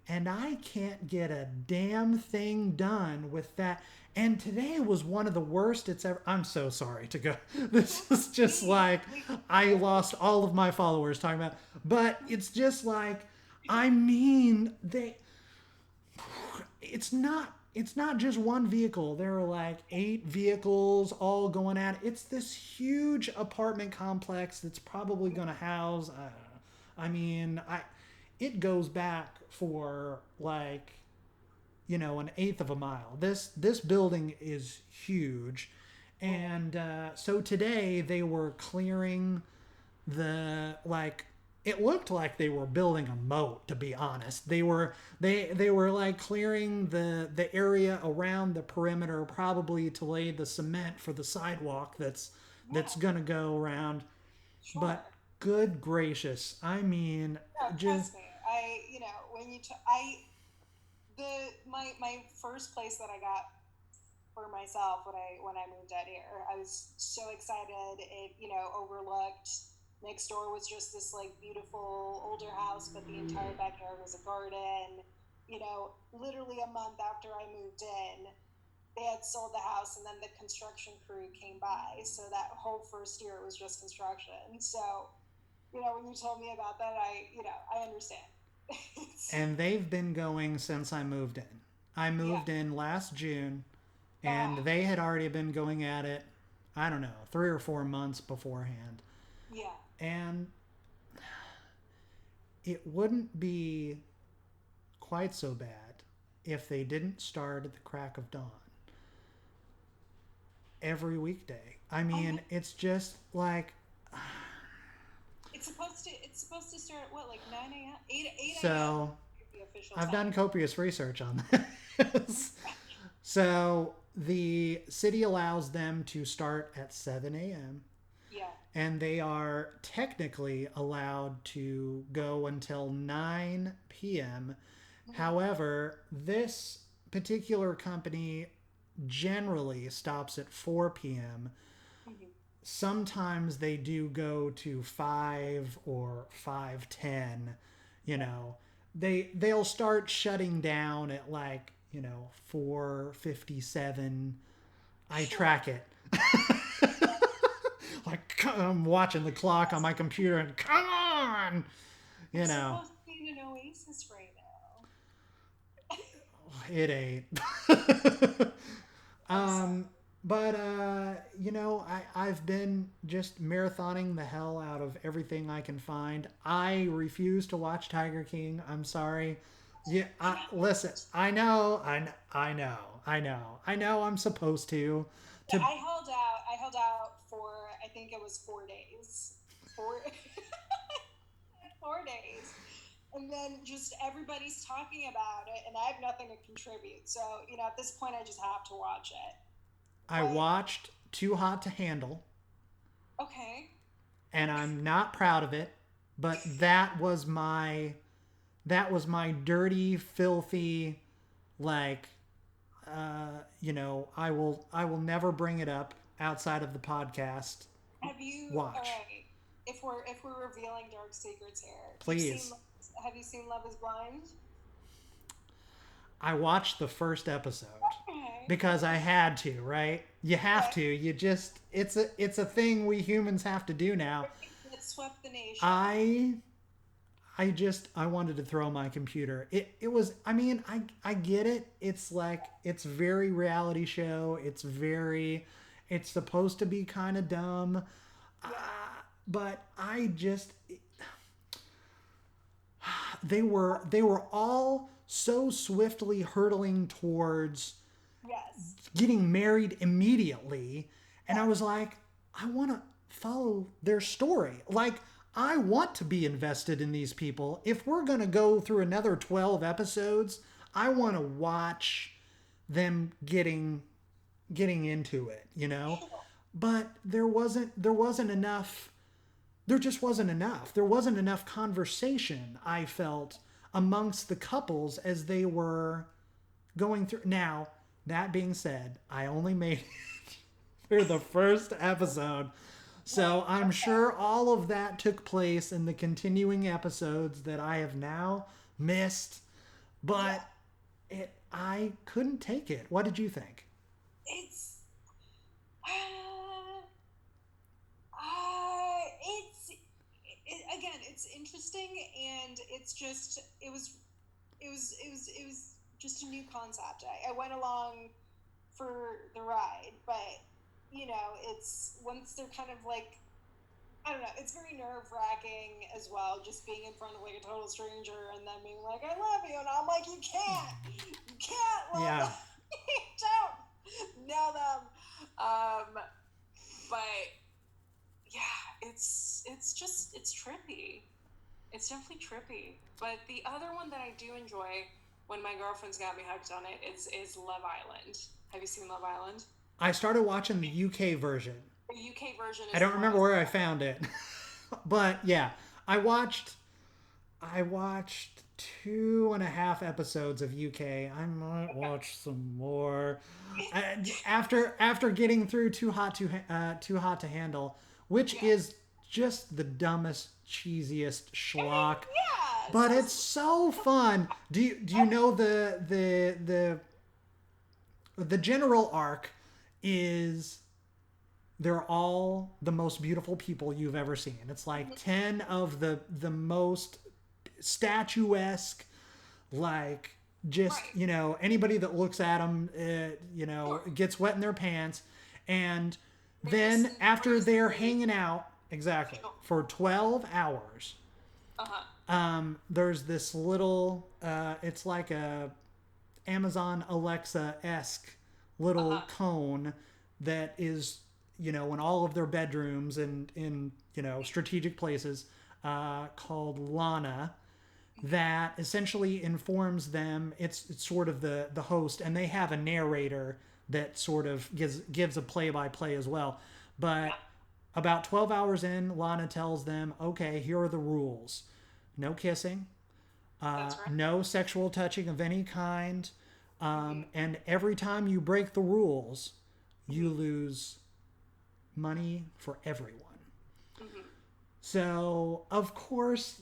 Speaker 1: and I can't get a damn thing done with that. And today was one of the worst it's ever. I'm so sorry to go. This is just like I lost all of my followers talking about, but it's just like, I mean, it's not just one vehicle. There are like 8 vehicles all going at it. It's this huge apartment complex that's probably going to house, I don't know. I mean, it goes back for like, an eighth of a mile. This building is huge. And so today they were clearing the, like, it looked like they were building a moat, to be honest. They were like clearing the area around the perimeter, probably to lay the cement for the sidewalk that's
Speaker 2: Yeah.
Speaker 1: gonna go around.
Speaker 2: Sure.
Speaker 1: But good gracious, I mean,
Speaker 2: No,
Speaker 1: just
Speaker 2: trust me. When my first place that I got for myself when I moved out here, I was so excited. It overlooked. Next door was just this like beautiful older house, but the entire backyard was a garden. Literally a month after I moved in, they had sold the house, and then the construction crew came by. So that whole first year was just construction. So when you told me about that, I understand.
Speaker 1: and they've been going since I moved in. I
Speaker 2: Yeah.
Speaker 1: moved in last June, and
Speaker 2: Oh,
Speaker 1: they had already been going at it, I don't know, 3 or 4 months beforehand.
Speaker 2: yeah.
Speaker 1: And it wouldn't be quite so bad if they didn't start at the crack of dawn every weekday. I
Speaker 2: Oh yeah.
Speaker 1: mean, it's just like,
Speaker 2: It's supposed to start at what, like 9 a.m. 8 a.m.
Speaker 1: so
Speaker 2: The official
Speaker 1: I've done
Speaker 2: time.
Speaker 1: copious research on this. So the city allows them to start at 7 a.m.
Speaker 2: Yeah.
Speaker 1: and they are technically allowed to go until 9 p.m.
Speaker 2: Hmm.
Speaker 1: However, this particular company generally stops at 4 p.m.
Speaker 2: Hmm.
Speaker 1: Sometimes they do go to 5 or 5:10. You
Speaker 2: Yeah.
Speaker 1: know, they'll start shutting down at like 4:57. I
Speaker 2: Sure.
Speaker 1: track it. Like I'm watching the clock on my computer and come on, you
Speaker 2: You're
Speaker 1: know,
Speaker 2: supposed to be in an oasis right now.
Speaker 1: it ain't.
Speaker 2: I'm sorry.
Speaker 1: um, but I've been just marathoning the hell out of everything I can find. I refuse to watch Tiger King. I'm sorry. Yeah, listen. I know. I'm supposed to.
Speaker 2: Yeah,
Speaker 1: To
Speaker 2: I held out for, I think it was 4 days. 4 days. And then just everybody's talking about it, and I have nothing to contribute. So, at this point, I just have to watch it.
Speaker 1: I
Speaker 2: But,
Speaker 1: watched Too Hot to Handle,
Speaker 2: okay.
Speaker 1: and I'm not proud of it, but that was my dirty, filthy, like, I will never bring it up outside of the podcast.
Speaker 2: All
Speaker 1: Watch,
Speaker 2: right. If we're revealing dark secrets here,
Speaker 1: please.
Speaker 2: have you seen Love is Blind?
Speaker 1: I watched the first episode.
Speaker 2: Okay.
Speaker 1: because I had to, right? You have
Speaker 2: Right.
Speaker 1: to. You just it's a thing we humans have to do now.
Speaker 2: That swept the nation.
Speaker 1: I I wanted to throw my computer. It was, I mean, I get it. It's like it's very reality show. It's supposed to be kind of dumb. Uh,
Speaker 2: Yeah.
Speaker 1: but I just they were all so swiftly hurtling towards
Speaker 2: Yes.
Speaker 1: getting married immediately, and I
Speaker 2: Yes.
Speaker 1: was like, I want to follow their story. Like, I want to be invested in these people. If we're going to go through another 12 episodes, I want to watch them getting into it, you know?
Speaker 2: Sure.
Speaker 1: But there wasn't enough, there just wasn't enough. There wasn't enough conversation, I felt, amongst the couples as they were going through. Now, that being said, I only made it through the first episode. So
Speaker 2: Right.
Speaker 1: I'm
Speaker 2: Okay.
Speaker 1: sure all of that took place in the continuing episodes that I have now missed.
Speaker 2: Yeah.
Speaker 1: But I couldn't take it. What did you think?
Speaker 2: It's. Again, it's interesting, and it's just it was just a new concept. I went along for the ride, but it's once they're kind of like, I don't know, it's very nerve wracking as well, just being in front of like a total stranger and then being like, I love you, and I'm like, you can't love
Speaker 1: Yeah.
Speaker 2: them, you don't know them, but yeah, it's trippy. It's definitely trippy. But the other one that I do enjoy when my girlfriend's got me hooked on it is Love Island. Have you seen Love Island?
Speaker 1: I started watching the UK version.
Speaker 2: The UK version
Speaker 1: I
Speaker 2: is
Speaker 1: don't
Speaker 2: the one
Speaker 1: remember
Speaker 2: with
Speaker 1: where I found it. But yeah, I watched I watched 2.5 episodes of UK. I might
Speaker 2: okay.
Speaker 1: watch some more. After getting through Too Hot to Handle, which
Speaker 2: Yeah.
Speaker 1: is just the dumbest, cheesiest
Speaker 2: I mean,
Speaker 1: schlock,
Speaker 2: yeah.
Speaker 1: but it's so fun. Do you know the general arc is they're all the most beautiful people you've ever seen. It's like 10 of the most statuesque, like, just,
Speaker 2: Right.
Speaker 1: anybody that looks at them,
Speaker 2: Sure.
Speaker 1: gets wet in their pants. And
Speaker 2: They just
Speaker 1: then after
Speaker 2: embrace
Speaker 1: they're
Speaker 2: the
Speaker 1: hanging out, exactly,
Speaker 2: sure.
Speaker 1: for 12 hours,
Speaker 2: Uh-huh.
Speaker 1: there's this little, it's like a Amazon Alexa-esque little
Speaker 2: Uh-huh.
Speaker 1: cone that is, in all of their bedrooms and in, strategic places, called Lana, that essentially informs them. It's sort of the host, and they have a narrator that sort of gives a play-by-play as well. But
Speaker 2: Yeah.
Speaker 1: about 12 hours in, Lana tells them, okay, here are the rules: no kissing,
Speaker 2: That's right.
Speaker 1: no sexual touching of any kind,
Speaker 2: Mm-hmm.
Speaker 1: and every time you break the rules, you lose money for everyone.
Speaker 2: Mm-hmm.
Speaker 1: So of course,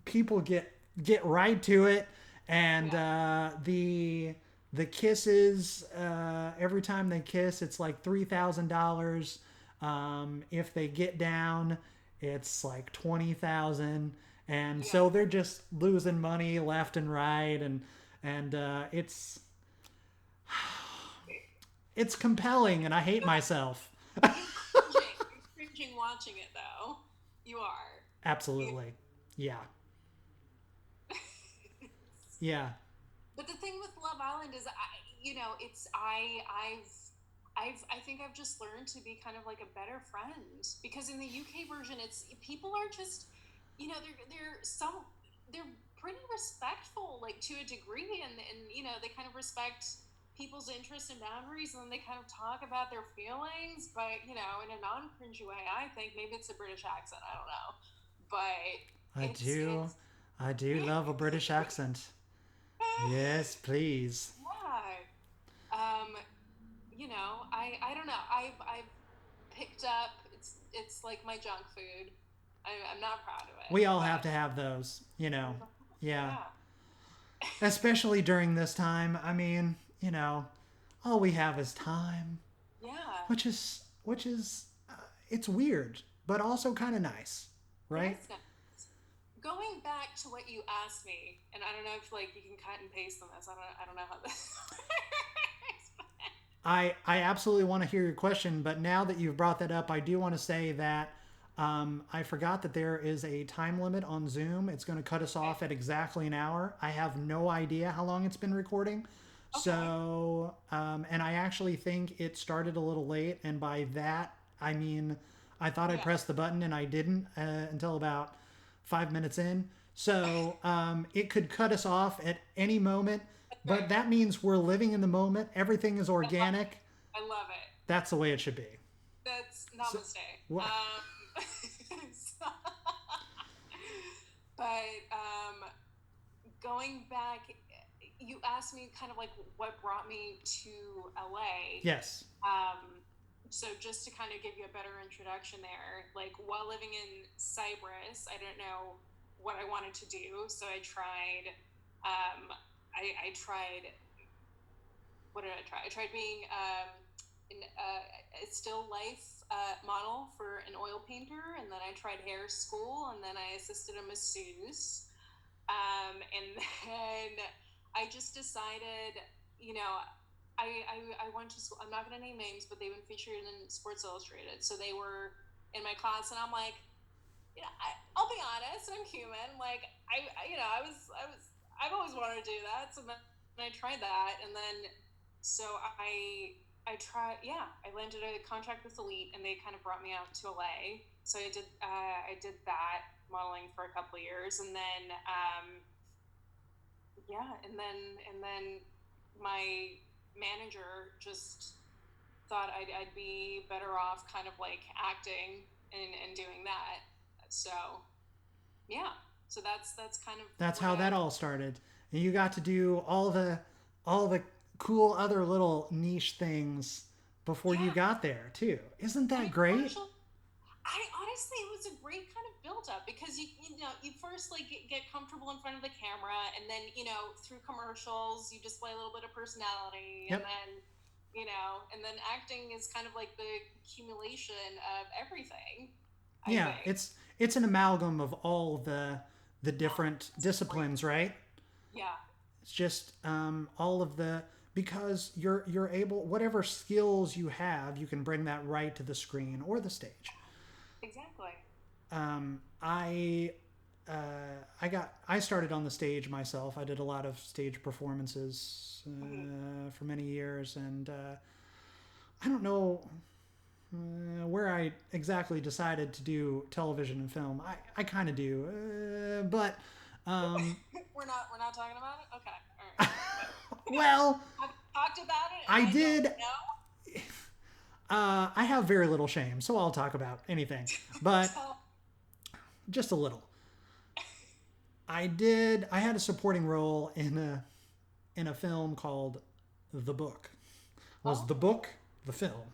Speaker 1: people get right to it, and
Speaker 2: Yeah.
Speaker 1: the kisses, every time they kiss, it's like $3,000. If they get down, it's like 20,000, and
Speaker 2: Yeah.
Speaker 1: so they're just losing money left and right, and it's compelling, and I hate myself.
Speaker 2: You're cringing watching it though. You are. You,
Speaker 1: Absolutely, yeah, yeah,
Speaker 2: but the thing with Love Island is, it's I think I've just learned to be kind of like a better friend, because in the UK version, it's people are just, they're pretty respectful, like, to a degree, and they kind of respect people's interests and boundaries, and then they kind of talk about their feelings, but in a non-cringy way. I think maybe it's a British accent. I don't know, but
Speaker 1: I do.
Speaker 2: it's
Speaker 1: I do love a British accent. Yes, please.
Speaker 2: yeah. Um, I don't know. I've picked up. It's like my junk food. I'm not proud of it,
Speaker 1: We all have
Speaker 2: but
Speaker 1: to have those, Yeah.
Speaker 2: yeah,
Speaker 1: Especially during this time. I mean, all we have is time,
Speaker 2: Yeah.
Speaker 1: which is it's weird, but also kind of nice,
Speaker 2: It
Speaker 1: right?
Speaker 2: is nice. Going back to what you asked me, and I don't know if like you can cut and paste on this. I don't know how this works.
Speaker 1: I absolutely want to hear your question, but now that you've brought that up, I do want to say that I forgot that there is a time limit on Zoom. It's going to cut us
Speaker 2: Okay.
Speaker 1: off at exactly an hour. I have no idea how long it's been recording.
Speaker 2: Okay.
Speaker 1: So, and I actually think it started a little late. And by that, I mean, I thought I
Speaker 2: Yeah.
Speaker 1: pressed the button and I didn't until about 5 minutes in. So it could cut us off at any moment.
Speaker 2: That's
Speaker 1: But
Speaker 2: very
Speaker 1: that
Speaker 2: fair.
Speaker 1: means we're living in the moment. Everything is
Speaker 2: I love
Speaker 1: organic.
Speaker 2: it. I love it.
Speaker 1: That's the way it should be.
Speaker 2: That's
Speaker 1: So,
Speaker 2: namaste.
Speaker 1: what?
Speaker 2: So- but going back, you asked me kind of like what brought me to LA.
Speaker 1: Yes.
Speaker 2: So just to kind of give you a better introduction there, like while living in Cyprus, I didn't know what I wanted to do, so I tried. I tried. What did I try? I tried being a still life model for an oil painter, and then I tried hair school, and then I assisted a masseuse, and then I just decided, you know, I went to school. I'm not going to name names, but they've been featured in Sports Illustrated. So they were in my class, and I'm like, I'll be honest, I'm human. Like, I've always wanted to do that. So then I tried that, and then, so I tried, yeah, I landed a contract with Elite, and they kind of brought me out to LA. So I did that modeling for a couple of years, and then, yeah, and then my manager just thought I'd be better off kind of like acting and doing that. So yeah, so that's kind of
Speaker 1: That's
Speaker 2: what
Speaker 1: how that
Speaker 2: I
Speaker 1: all started. And you got to do all the cool other little niche things before you
Speaker 2: yeah.
Speaker 1: got there too. Isn't
Speaker 2: I
Speaker 1: that
Speaker 2: mean,
Speaker 1: great?
Speaker 2: commercial. I honestly, it was a great kind of build up because you first like get comfortable in front of the camera, and then through commercials you display a little bit of personality, and
Speaker 1: Yep.
Speaker 2: then and then acting is kind of like the accumulation of everything. I
Speaker 1: Yeah,
Speaker 2: think.
Speaker 1: it's an amalgam of all the
Speaker 2: Oh,
Speaker 1: different
Speaker 2: it's great.
Speaker 1: disciplines, right?
Speaker 2: Yeah,
Speaker 1: It's just all of the because you're able whatever skills you have, you can bring that right to the screen or the stage.
Speaker 2: exactly.
Speaker 1: I I started on the stage myself. I did a lot of stage performances
Speaker 2: Hmm.
Speaker 1: for many years, and I don't know where I exactly decided to do television and film. I kind of do, but um,
Speaker 2: We're not talking about it. Okay, all right.
Speaker 1: well,
Speaker 2: I've talked about it, and
Speaker 1: I
Speaker 2: I don't
Speaker 1: did.
Speaker 2: know.
Speaker 1: I have very little shame, so I'll talk about anything, but
Speaker 2: So,
Speaker 1: just a little. I did. I had a supporting role in a film called The Book. Was the
Speaker 2: oh,
Speaker 1: book the film?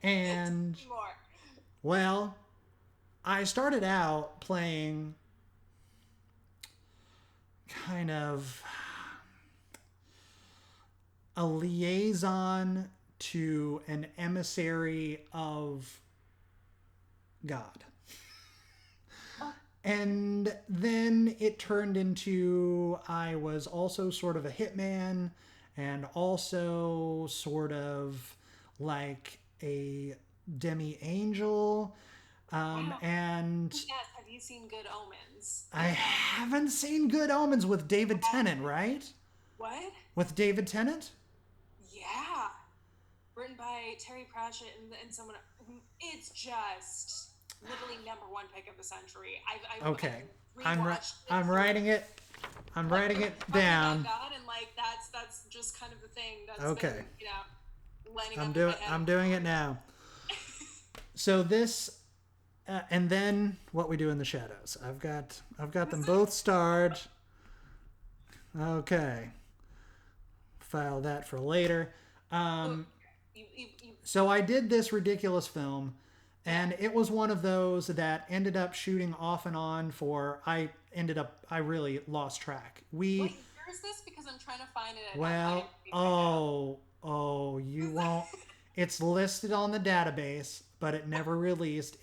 Speaker 1: And
Speaker 2: more.
Speaker 1: well, I started out playing kind of a liaison to an emissary of God.
Speaker 2: Oh,
Speaker 1: And then it turned into I was also sort of a hitman and also sort of like a demi angel.
Speaker 2: wow.
Speaker 1: And
Speaker 2: Yes. Have you seen Good Omens?
Speaker 1: I haven't seen Good Omens with David Tennant, right?
Speaker 2: What?
Speaker 1: With David Tennant?
Speaker 2: Yeah. Written by Terry Pratchett and someone. It's just literally number one pick of the century. I've
Speaker 1: Okay.
Speaker 2: rewatched it
Speaker 1: I'm
Speaker 2: through.
Speaker 1: writing it. I'm
Speaker 2: Like
Speaker 1: writing
Speaker 2: we're
Speaker 1: it
Speaker 2: talking about
Speaker 1: down.
Speaker 2: God, and like that's just kind of the thing that's
Speaker 1: Okay.
Speaker 2: been lining up in my head
Speaker 1: I'm
Speaker 2: over and
Speaker 1: doing
Speaker 2: over
Speaker 1: it now.
Speaker 2: again.
Speaker 1: So this and then what we do in the shadows. I've got them both starred. Okay. File that for later.
Speaker 2: Oh,
Speaker 1: Um,
Speaker 2: you
Speaker 1: so I did this ridiculous film,
Speaker 2: yeah.
Speaker 1: and it was one of those that ended up shooting off and on for. I really lost track.
Speaker 2: What
Speaker 1: We
Speaker 2: year is this? Because I'm trying to find it on
Speaker 1: Well,
Speaker 2: IMDb right now.
Speaker 1: you won't. It's listed on the database, but it never released.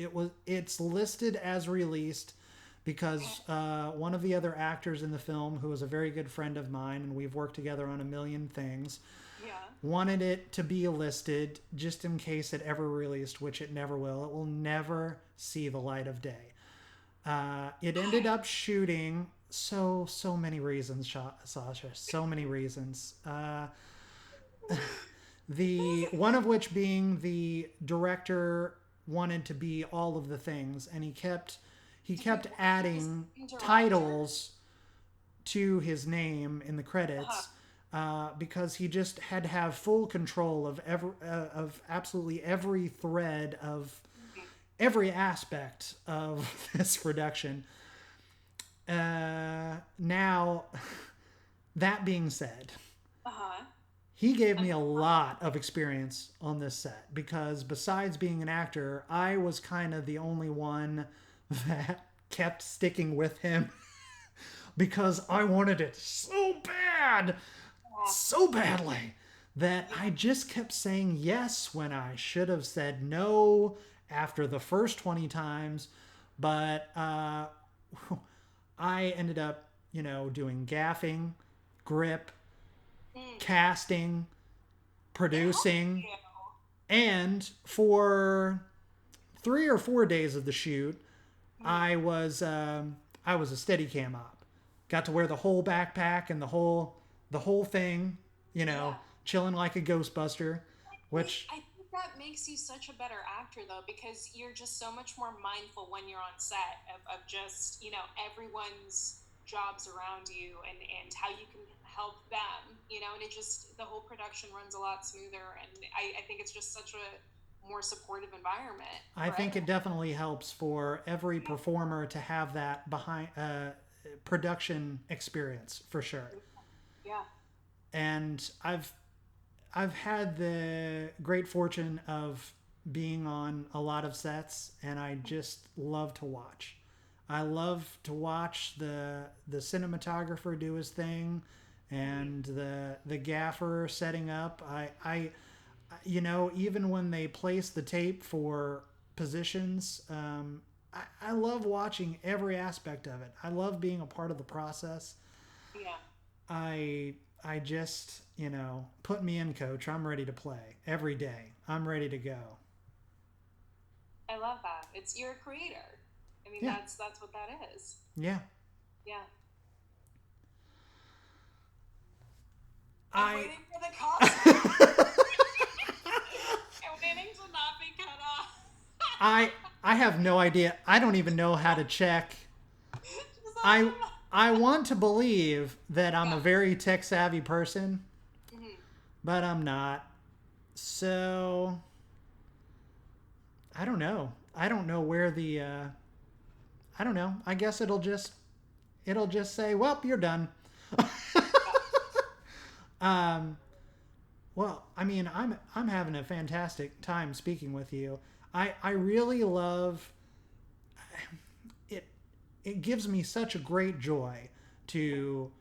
Speaker 1: It's listed as released because one of the other actors in the film, who is a very good friend of mine, and we've worked together on a million things,
Speaker 2: Yeah.
Speaker 1: wanted it to be listed just in case it ever released, which it never will. It will never see the light of day. It ended up shooting so many reasons, Sasha. So many reasons. The one of which being the director wanted to be all of the things, and he kept adding
Speaker 2: Director?
Speaker 1: titles to his name in the
Speaker 2: Uh-huh.
Speaker 1: credits because he just had to have full control of absolutely every thread of every aspect of this production. Now, that being said,
Speaker 2: Uh-huh.
Speaker 1: he gave
Speaker 2: I'm
Speaker 1: me a lot of experience on this set because besides being an actor, I was kind of the only one that kept sticking with him because I wanted it so bad, so badly, that
Speaker 2: yeah.
Speaker 1: I just kept saying yes when I should have said no after the first 20 times. But I ended up, doing gaffing, grip,
Speaker 2: Mm.
Speaker 1: casting,
Speaker 2: It helps
Speaker 1: producing,
Speaker 2: you.
Speaker 1: and for 3 or 4 days of the shoot,
Speaker 2: Mm.
Speaker 1: I was a steady cam op. Got to wear the whole backpack and the whole thing, you know,
Speaker 2: Yeah.
Speaker 1: chilling like a Ghostbuster, which
Speaker 2: I think that makes you such a better actor though, because you're just so much more mindful when you're on set of just, everyone's jobs around you and how you can help them, and it just the whole production runs a lot smoother, and I think it's just such a more supportive environment
Speaker 1: I
Speaker 2: for
Speaker 1: think it
Speaker 2: everyone.
Speaker 1: definitely helps for every performer to have that behind production experience for sure.
Speaker 2: Yeah.
Speaker 1: And I've had the great fortune of being on a lot of sets, and I just love to watch. I love to watch the cinematographer do his thing, and the gaffer setting up. Even when they place the tape for positions, I love watching every aspect of it. I love being a part of the process.
Speaker 2: Yeah.
Speaker 1: I just, put me in, coach. I'm ready to play every day. I'm ready to go.
Speaker 2: I love that. It's you're a creator. I mean,
Speaker 1: Yeah,
Speaker 2: that's what that is.
Speaker 1: yeah.
Speaker 2: Yeah. I'm
Speaker 1: I
Speaker 2: waiting for the cops to come. I'm waiting to not be cut off.
Speaker 1: I I have no idea. I don't even know how to check.
Speaker 2: Just
Speaker 1: I
Speaker 2: let
Speaker 1: I want to believe that I'm a
Speaker 2: yeah.
Speaker 1: very tech savvy person,
Speaker 2: Mm-hmm.
Speaker 1: but I'm not. So I don't know. I don't know where the I don't know. I guess it'll just say, "Well, you're done."
Speaker 2: Yeah.
Speaker 1: um, well, I mean, I'm having a fantastic time speaking with you. I really love it. It gives me such a great joy to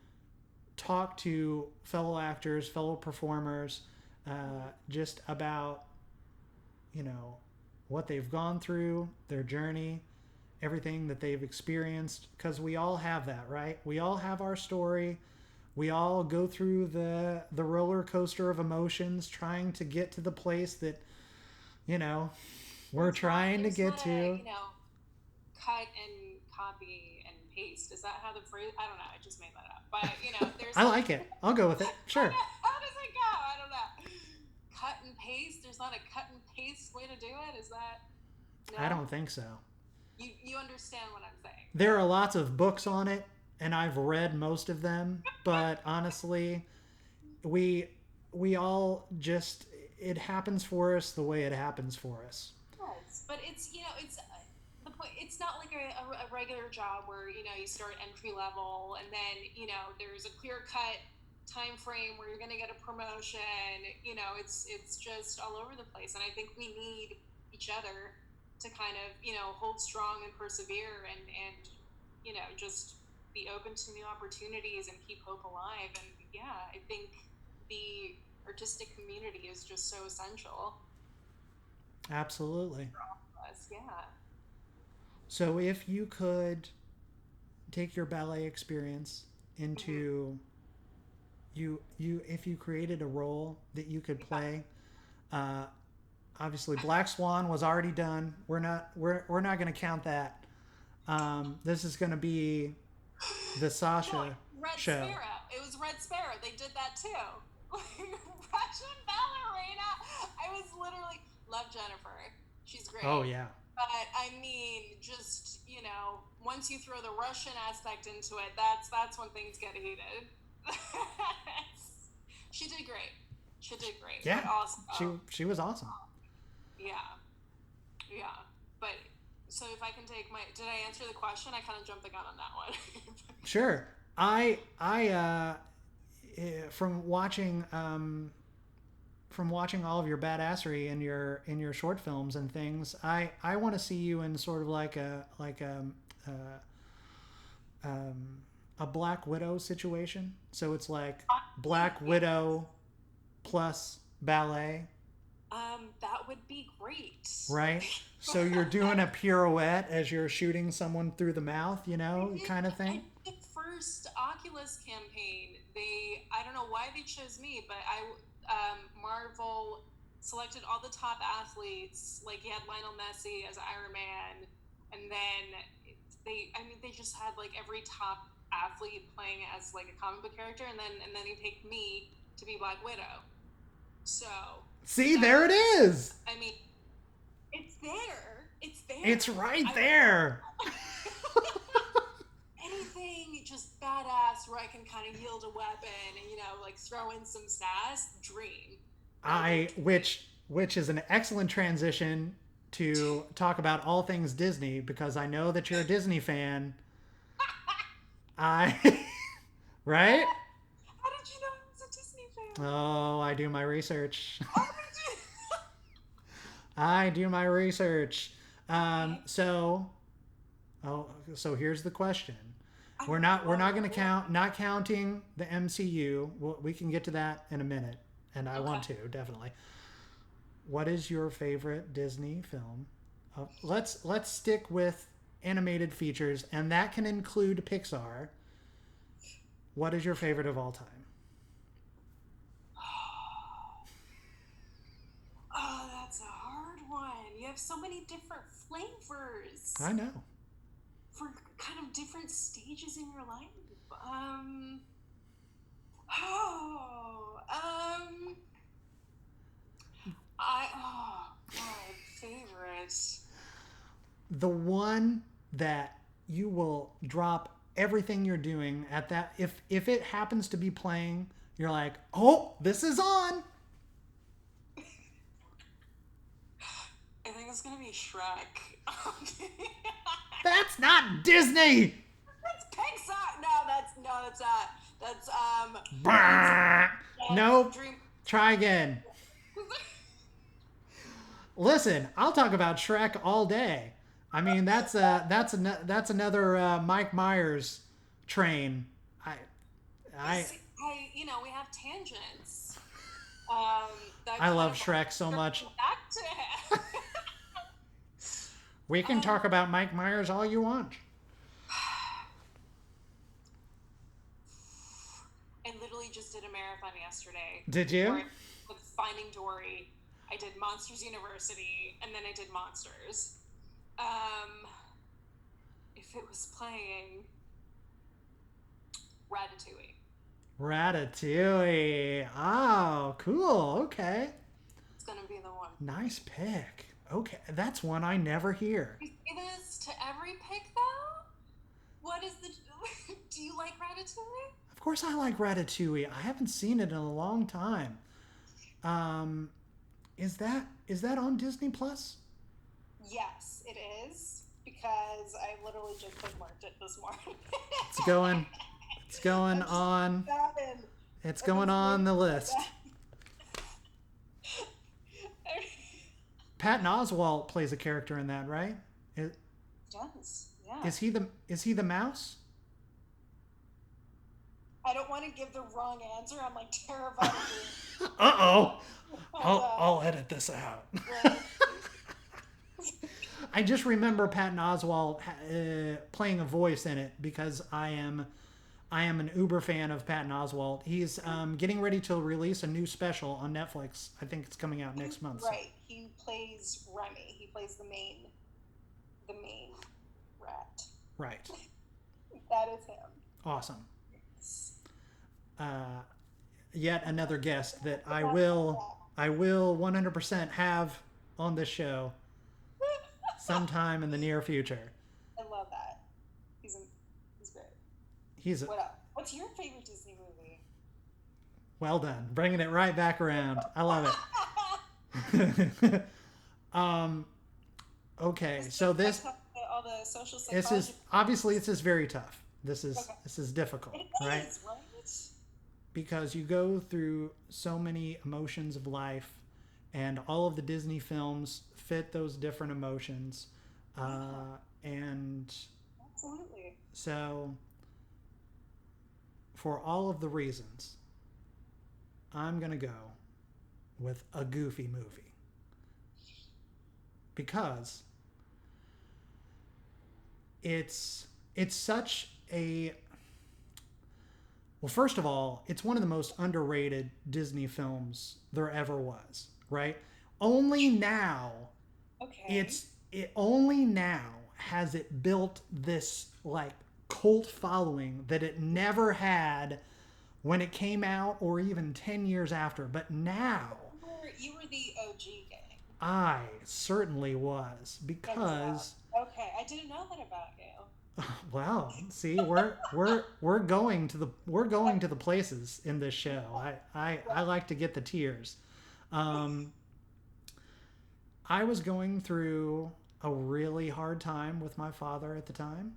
Speaker 1: talk to fellow actors, fellow performers, just about you know what they've gone through, their journey, everything that they've experienced. Because we all have that, right? We all have our story. We all go through the roller coaster of emotions, trying to get to the place that you know we're trying to
Speaker 2: There's
Speaker 1: get
Speaker 2: not a,
Speaker 1: to.
Speaker 2: cut and copy and paste. Is that how the phrase? I don't know. I just made that up. But there's
Speaker 1: I
Speaker 2: like,
Speaker 1: like it. I'll go with it. Sure.
Speaker 2: how does it go? I don't know. Cut and paste. There's not a cut and paste way to do it. Is that
Speaker 1: I
Speaker 2: no?
Speaker 1: don't think so.
Speaker 2: You understand what I'm saying,
Speaker 1: There are lots of books on it, and I've read most of them. But honestly, we we all just it happens for us the way it happens for us.
Speaker 2: yes, but it's the point. It's not like a regular job where you start entry level and then there's a clear cut time frame where you're going to get a promotion. It's just all over the place, and I think we need each other to kind of hold strong and persevere and just be open to new opportunities and keep hope alive. And yeah, I think the artistic community is just so essential
Speaker 1: Absolutely.
Speaker 2: for all of us. Yeah.
Speaker 1: So if you could take your ballet experience
Speaker 2: Mm-hmm.
Speaker 1: into you if you created a role that you could
Speaker 2: Yeah.
Speaker 1: play, uh, obviously Black Swan was already done. We're not going to count that. This is going to be the
Speaker 2: No,
Speaker 1: Sasha
Speaker 2: Red
Speaker 1: show.
Speaker 2: Sparrow. It was Red Sparrow. They did that too. Russian ballerina. I was literally love Jennifer. She's
Speaker 1: Oh
Speaker 2: great.
Speaker 1: yeah.
Speaker 2: But I mean, just once you throw the Russian aspect into it, that's when things get heated. She did great. She did great.
Speaker 1: Yeah.
Speaker 2: But also,
Speaker 1: She was awesome.
Speaker 2: yeah, yeah. But so if I can take did I answer the question? I kind of jumped the gun on that one.
Speaker 1: Sure. I from watching all of your badassery in your short films and things, I want to see you in sort of um, a Black Widow situation. So it's like Black
Speaker 2: Yeah.
Speaker 1: Widow plus ballet,
Speaker 2: That would be great.
Speaker 1: right? So you're doing a pirouette as you're shooting someone through the mouth, kind of
Speaker 2: I
Speaker 1: thing.
Speaker 2: did the first Oculus campaign. I don't know why they chose me, but Marvel selected all the top athletes. Like you had Lionel Messi as Iron Man, and then they just had like every top athlete playing as like a comic book character, and then they picked me to be Black Widow. So
Speaker 1: See,
Speaker 2: that
Speaker 1: there it is.
Speaker 2: I mean, it's there. It's
Speaker 1: It's
Speaker 2: there.
Speaker 1: right
Speaker 2: I
Speaker 1: there.
Speaker 2: anything just badass where I can kind of yield a weapon and like throw in some sass. Dream. That would be a
Speaker 1: I which is an excellent transition to talk about all things Disney because I know that you're a Disney fan. I right?
Speaker 2: How did you know I was a Disney fan?
Speaker 1: Oh, I do my research.
Speaker 2: Oh, did you?
Speaker 1: I do my research. Um,
Speaker 2: Okay.
Speaker 1: so oh, so here's the question.
Speaker 2: I
Speaker 1: We're
Speaker 2: want
Speaker 1: not
Speaker 2: to
Speaker 1: going to
Speaker 2: know.
Speaker 1: count not counting the MCU. We can get to that in a minute, and I
Speaker 2: Okay.
Speaker 1: want to definitely. What is your favorite Disney film? Let's stick with animated features, and that can include Pixar. What is your favorite of all time?
Speaker 2: Oh, that's a hard one. You have so many different flavors
Speaker 1: I know.
Speaker 2: for kind of different stages in your life. Um. Oh. Oh God, favorite.
Speaker 1: The one that you will drop everything you're doing at that if it happens to be playing, you're like, "Oh, this is on."
Speaker 2: I think it's gonna be Shrek.
Speaker 1: That's not Disney.
Speaker 2: That's Pixar. No, that's not. That's that's
Speaker 1: Bah!
Speaker 2: that's
Speaker 1: Nope.
Speaker 2: Dream.
Speaker 1: Try again. Listen, I'll talk about Shrek all day. I mean, that's another Mike Myers train. I I
Speaker 2: We have tangents. Um, that
Speaker 1: I
Speaker 2: kind
Speaker 1: love
Speaker 2: of
Speaker 1: Shrek so much.
Speaker 2: back to him.
Speaker 1: We can
Speaker 2: um,
Speaker 1: talk about Mike Myers all you want.
Speaker 2: I literally just did a marathon yesterday.
Speaker 1: Did
Speaker 2: Where
Speaker 1: you?
Speaker 2: I, with Finding Dory, I did Monsters University, and then I did Monsters. Um, if it was playing Ratatouille,
Speaker 1: Ratatouille. Oh, cool. Okay.
Speaker 2: it's gonna be the one.
Speaker 1: Nice pick. Okay, that's one I never hear.
Speaker 2: You say this to every pick, though. What is the? Do you like Ratatouille?
Speaker 1: Of course, I like Ratatouille. I haven't seen it in a long time. Um, is that on Disney Plus?
Speaker 2: Yes, it is because I literally just bookmarked it this morning.
Speaker 1: It's going. It's going
Speaker 2: I'm just
Speaker 1: on.
Speaker 2: seven.
Speaker 1: It's
Speaker 2: I've been
Speaker 1: going on
Speaker 2: waiting
Speaker 1: the
Speaker 2: for
Speaker 1: list.
Speaker 2: that.
Speaker 1: Patton Oswalt plays a character in that, right? Is,
Speaker 2: Does, yeah.
Speaker 1: is he the mouse?
Speaker 2: I don't want to give the wrong answer. I'm like terrified of being.
Speaker 1: Uh-oh.
Speaker 2: Hold on.
Speaker 1: I'll edit this out.
Speaker 2: Right.
Speaker 1: I just remember Patton Oswalt playing a voice in it because I am an uber fan of Patton Oswalt. He's getting ready to release a new special on Netflix. I think it's coming out next month.
Speaker 2: Right. He plays Remy. He plays the main rat.
Speaker 1: Right.
Speaker 2: That is him.
Speaker 1: Awesome. Yet another guest that I will 100% have on this show sometime in the near future.
Speaker 2: I love that. He's great. What else? What's your favorite Disney movie?
Speaker 1: Well done. Bringing it right back around. I love it. Okay, so this
Speaker 2: all the social
Speaker 1: this is obviously this is very tough. This is difficult, right? Because you go through so many emotions of life, and all of the Disney films fit those different emotions, and
Speaker 2: absolutely.
Speaker 1: So, for all of the reasons, I'm gonna go with a Goofy movie. Because it's such a, well, first of all, it's one of the most underrated Disney films there ever was, right? Only now only now has it built this like cult following that it never had when it came out or even 10 years after. But now
Speaker 2: you were the OG gang.
Speaker 1: I certainly was, because
Speaker 2: okay, I didn't know that about you.
Speaker 1: Well, see, we're going to the places in this show. I like to get the tears. I was going through a really hard time with my father at the time,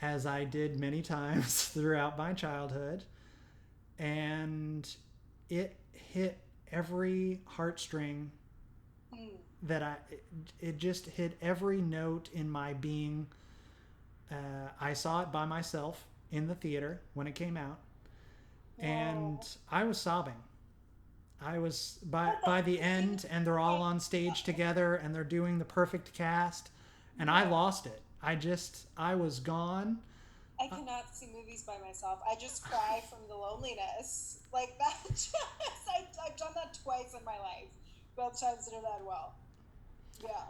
Speaker 1: as I did many times throughout my childhood, and it hit every heartstring that it just hit every note in my being. I saw it by myself in the theater when it came out, and I was sobbing. I was by the end, and they're all on stage together, and they're doing the perfect cast, and I lost it. I was gone.
Speaker 2: I cannot see movies by myself. I just cry from the loneliness. Like that. I've done that twice in my life. Both times did that well. Yeah.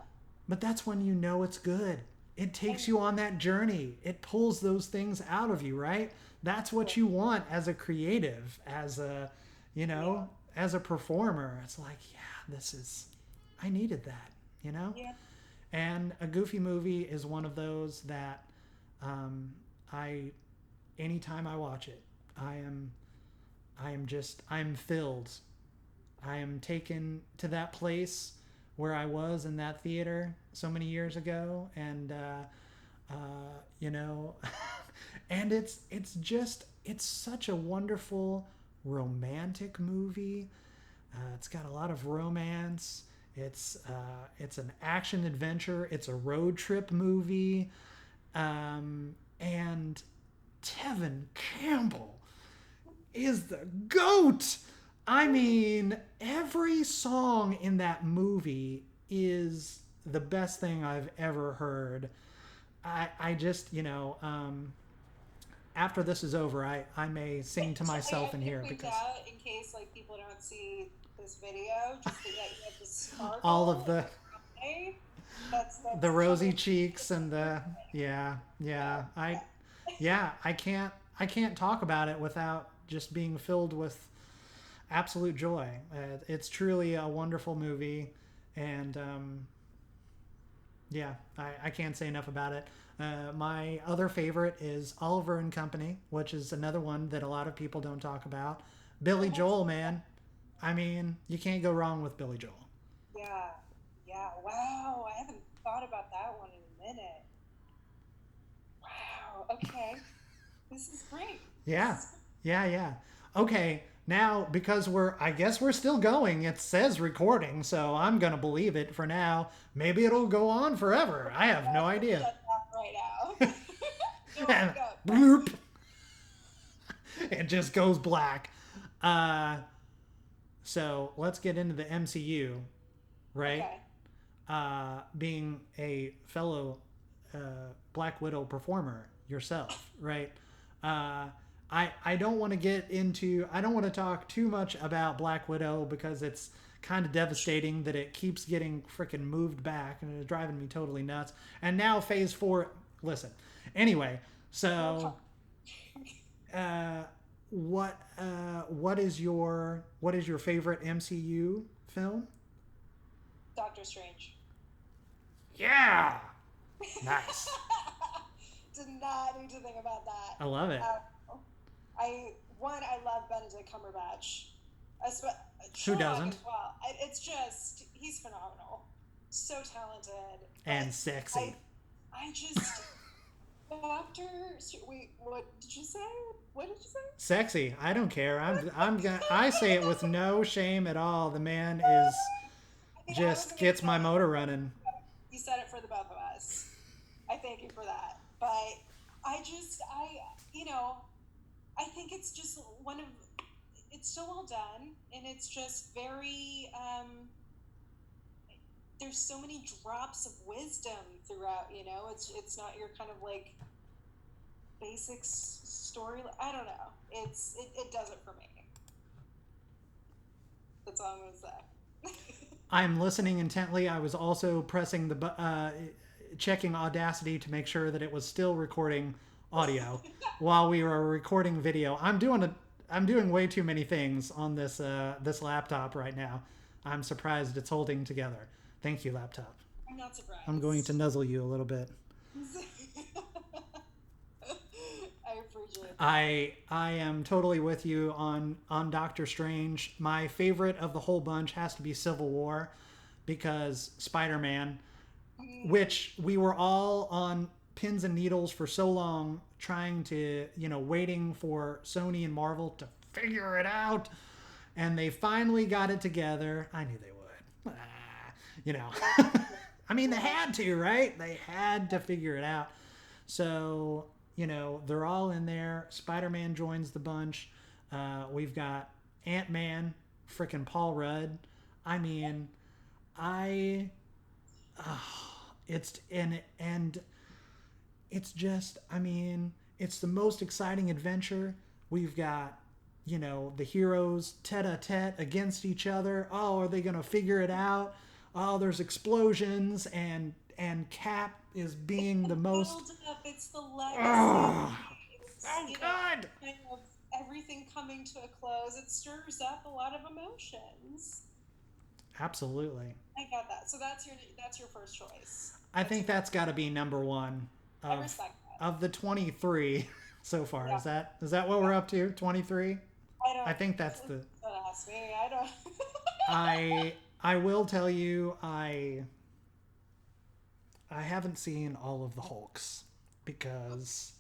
Speaker 1: But that's when you know it's good. It takes you on that journey. It pulls those things out of you, right? That's what you want as a creative, as a, as a performer. It's like, I needed that,
Speaker 2: Yeah.
Speaker 1: And a Goofy movie is one of those that anytime I watch it, I'm filled. I am taken to that place where I was in that theater so many years ago, and and it's such a wonderful romantic movie. It's got a lot of romance. It's an action adventure. It's a road trip movie, and Tevin Campbell is the GOAT. I mean, every song in that movie is the best thing I've ever heard. I just, after this is over, I may sing to myself in here, because
Speaker 2: in case like people don't see this video, just that you have the sparkle,
Speaker 1: all of the
Speaker 2: that's
Speaker 1: the rosy cheeks and the I can't talk about it without just being filled with absolute joy. It's truly a wonderful movie, and I can't say enough about it. My other favorite is Oliver and Company, which is another one that a lot of people don't talk about. Billy Joel, man. I mean, you can't go wrong with Billy Joel.
Speaker 2: Yeah. Wow, I haven't thought about that one in a minute. Wow. Okay. This is great.
Speaker 1: Yeah. Okay. Now, because I guess we're still going, it says recording, so I'm going to believe it for now. Maybe it'll go on forever. I have no idea.
Speaker 2: Right now.
Speaker 1: Bloop. just goes black. So let's get into the MCU, right?
Speaker 2: Okay.
Speaker 1: Being a fellow Black Widow performer yourself, right? I don't want to get into, I don't want to talk too much about Black Widow because it's kind of devastating that it keeps getting freaking moved back and it's driving me totally nuts. And now Phase 4, listen. Anyway, so what is your favorite MCU film?
Speaker 2: Doctor Strange.
Speaker 1: Yeah. Nice.
Speaker 2: Did not need to think about that.
Speaker 1: I love it.
Speaker 2: I love Benedict Cumberbatch.
Speaker 1: Who doesn't?
Speaker 2: As well. It's just, he's phenomenal. So talented.
Speaker 1: And sexy.
Speaker 2: I just Doctor. Wait, what did you say? What did you say?
Speaker 1: Sexy. I don't care. I say it with no shame at all. The man is just gets my motor running.
Speaker 2: You said it for the both of us. I thank you for that. But I think it's just it's so well done, and it's just very, there's so many drops of wisdom throughout, it's not your kind of like basic story. I don't know. It does it for me. That's all I'm going to say.
Speaker 1: I'm listening intently. I was also pressing checking Audacity to make sure that it was still recording audio while we were recording video. I'm doing way too many things on this laptop right now. I'm surprised it's holding together. Thank you, laptop.
Speaker 2: I'm not surprised.
Speaker 1: I'm going to nuzzle you a little bit.
Speaker 2: I appreciate it.
Speaker 1: I am totally with you on Doctor Strange. My favorite of the whole bunch has to be Civil War, because Spider-Man, which we were all on pins and needles for so long, trying to, waiting for Sony and Marvel to figure it out, and they finally got it together. I knew they would. I mean, they had to, right? They had to figure it out. So, they're all in there. Spider-Man joins the bunch. We've got Ant-Man, frickin' Paul Rudd. I mean, it's just, it's the most exciting adventure. We've got, the heroes tete-a-tete against each other. Oh, are they going to figure it out? Oh, there's explosions, and Cap is being the most...
Speaker 2: It's the legacy.
Speaker 1: Oh,
Speaker 2: it's,
Speaker 1: so good!
Speaker 2: Kind of everything coming to a close. It stirs up a lot of emotions.
Speaker 1: Absolutely.
Speaker 2: I got that. So that's your first choice.
Speaker 1: I think that's got to be number one
Speaker 2: I respect that.
Speaker 1: Of the 23 so far.
Speaker 2: Yeah.
Speaker 1: Is that what we're up to? 23? I think that's the...
Speaker 2: Don't ask me. I don't...
Speaker 1: I will tell you, I haven't seen all of the Hulks because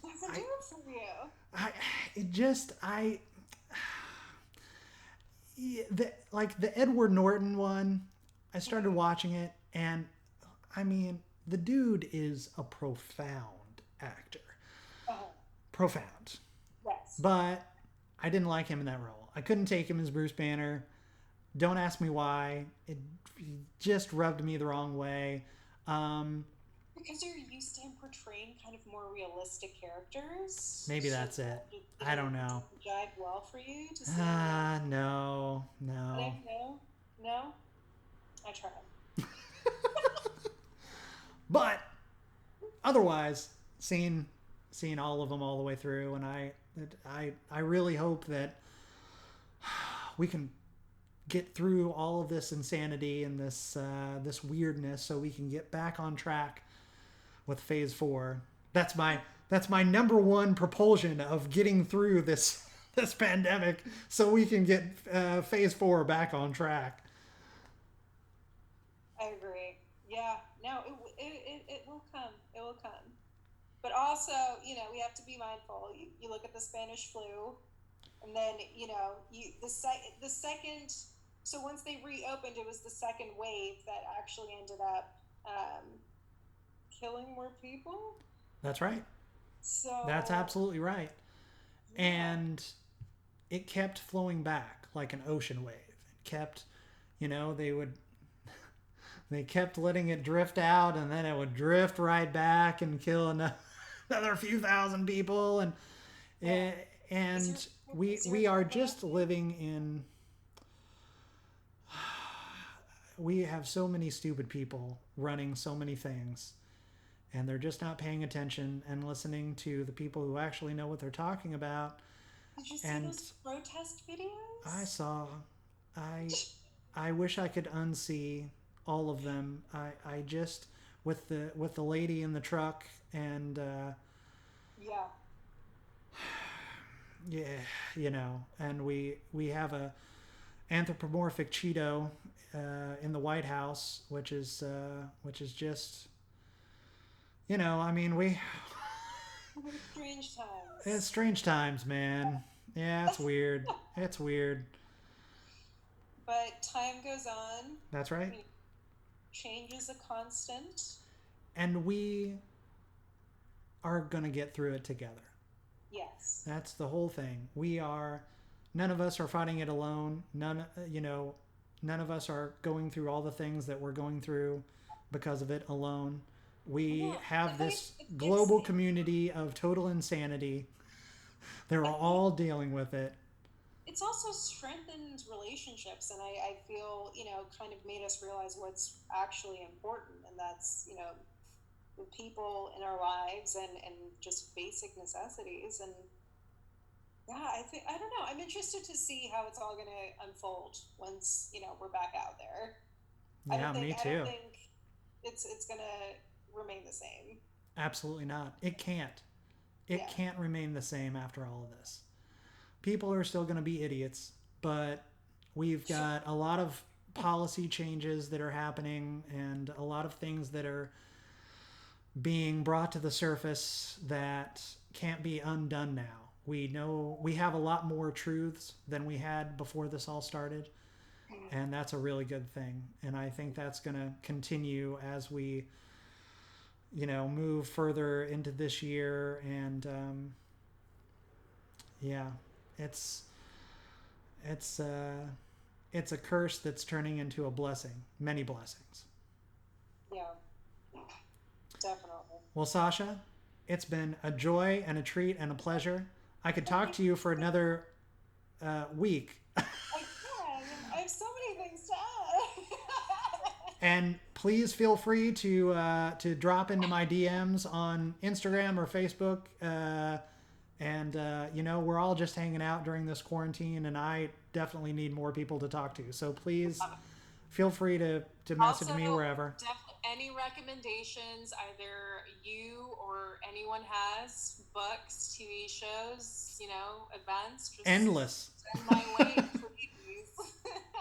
Speaker 2: What's it doing for you?
Speaker 1: The Edward Norton one, I started watching it, and the dude is a profound actor. Profound.
Speaker 2: Yes.
Speaker 1: But I didn't like him in that role. I couldn't take him as Bruce Banner. Don't ask me why. It just rubbed me the wrong way.
Speaker 2: Because you're used to him portraying kind of more realistic characters.
Speaker 1: Maybe that's it. I don't know.
Speaker 2: Jive well for you to see?
Speaker 1: No.
Speaker 2: No? I tried.
Speaker 1: But otherwise, seeing all of them all the way through, and I really hope that we can get through all of this insanity and this weirdness, so we can get back on track with Phase 4. That's my number one propulsion of getting through this pandemic, so we can get Phase 4 back on track.
Speaker 2: I agree. Yeah. No, it will come. It will come. But also, we have to be mindful. You look at the Spanish flu, and then, the second, so once they reopened, it was the second wave that actually ended up killing more people.
Speaker 1: That's right. That's
Speaker 2: So
Speaker 1: absolutely right.
Speaker 2: yeah,
Speaker 1: And it kept flowing back like an ocean wave. It kept, they kept letting it drift out, and then it would drift right back and kill another few thousand people,
Speaker 2: yeah. Is your
Speaker 1: and we
Speaker 2: is your
Speaker 1: we are just
Speaker 2: family?
Speaker 1: living in. We have so many stupid people running so many things, and they're just not paying attention and listening to the people who actually know what they're talking about.
Speaker 2: Did you see
Speaker 1: And
Speaker 2: those protest
Speaker 1: I
Speaker 2: videos?
Speaker 1: saw, I I wish I could unsee all of them. I just with the lady in the truck, and
Speaker 2: Yeah.
Speaker 1: yeah, and we have a anthropomorphic Cheeto in the White House, which is just, I mean,
Speaker 2: What strange
Speaker 1: it's
Speaker 2: times.
Speaker 1: strange times, man. Yeah, it's weird. It's weird.
Speaker 2: But time goes on.
Speaker 1: That's right.
Speaker 2: You know, change is a constant.
Speaker 1: And we are gonna get through it together.
Speaker 2: Yes.
Speaker 1: That's the whole thing. None of us are fighting it alone. None of us are going through all the things that we're going through because of it alone. We
Speaker 2: Well,
Speaker 1: have this
Speaker 2: it gives
Speaker 1: global community of total insanity. They're
Speaker 2: I think
Speaker 1: all dealing with it.
Speaker 2: it's also strengthened relationships, and I feel, kind of made us realize what's actually important, and that's, the people in our lives and just basic necessities. And yeah, I don't know. I'm interested to see how it's all going to unfold once, we're back out there.
Speaker 1: Yeah, me
Speaker 2: I don't
Speaker 1: too.
Speaker 2: think it's going to remain the same.
Speaker 1: Absolutely not. It can't. It
Speaker 2: Yeah.
Speaker 1: can't remain the same after all of this. People are still going to be idiots, but we've got a lot of policy changes that are happening and a lot of things that are being brought to the surface that can't be undone now. We know we have a lot more truths than we had before this all started, and that's a really good thing. And I think that's going to continue as we, move further into this year. And yeah, it's it's uh, it's a curse that's turning into a blessing, many blessings.
Speaker 2: Yeah, definitely.
Speaker 1: Well, Sasha, it's been a joy and a treat and a pleasure. I could
Speaker 2: Well,
Speaker 1: talk
Speaker 2: thank
Speaker 1: to
Speaker 2: you
Speaker 1: you for
Speaker 2: so
Speaker 1: another week.
Speaker 2: I can. I have so many things to add.
Speaker 1: And please feel free to drop into my DMs on Instagram or Facebook. And we're all just hanging out during this quarantine, and I definitely need more people to talk to. So please feel free to message
Speaker 2: Also,
Speaker 1: me wherever.
Speaker 2: any recommendations either you or anyone has, books, TV shows, events, just
Speaker 1: Endless.
Speaker 2: send my way, please.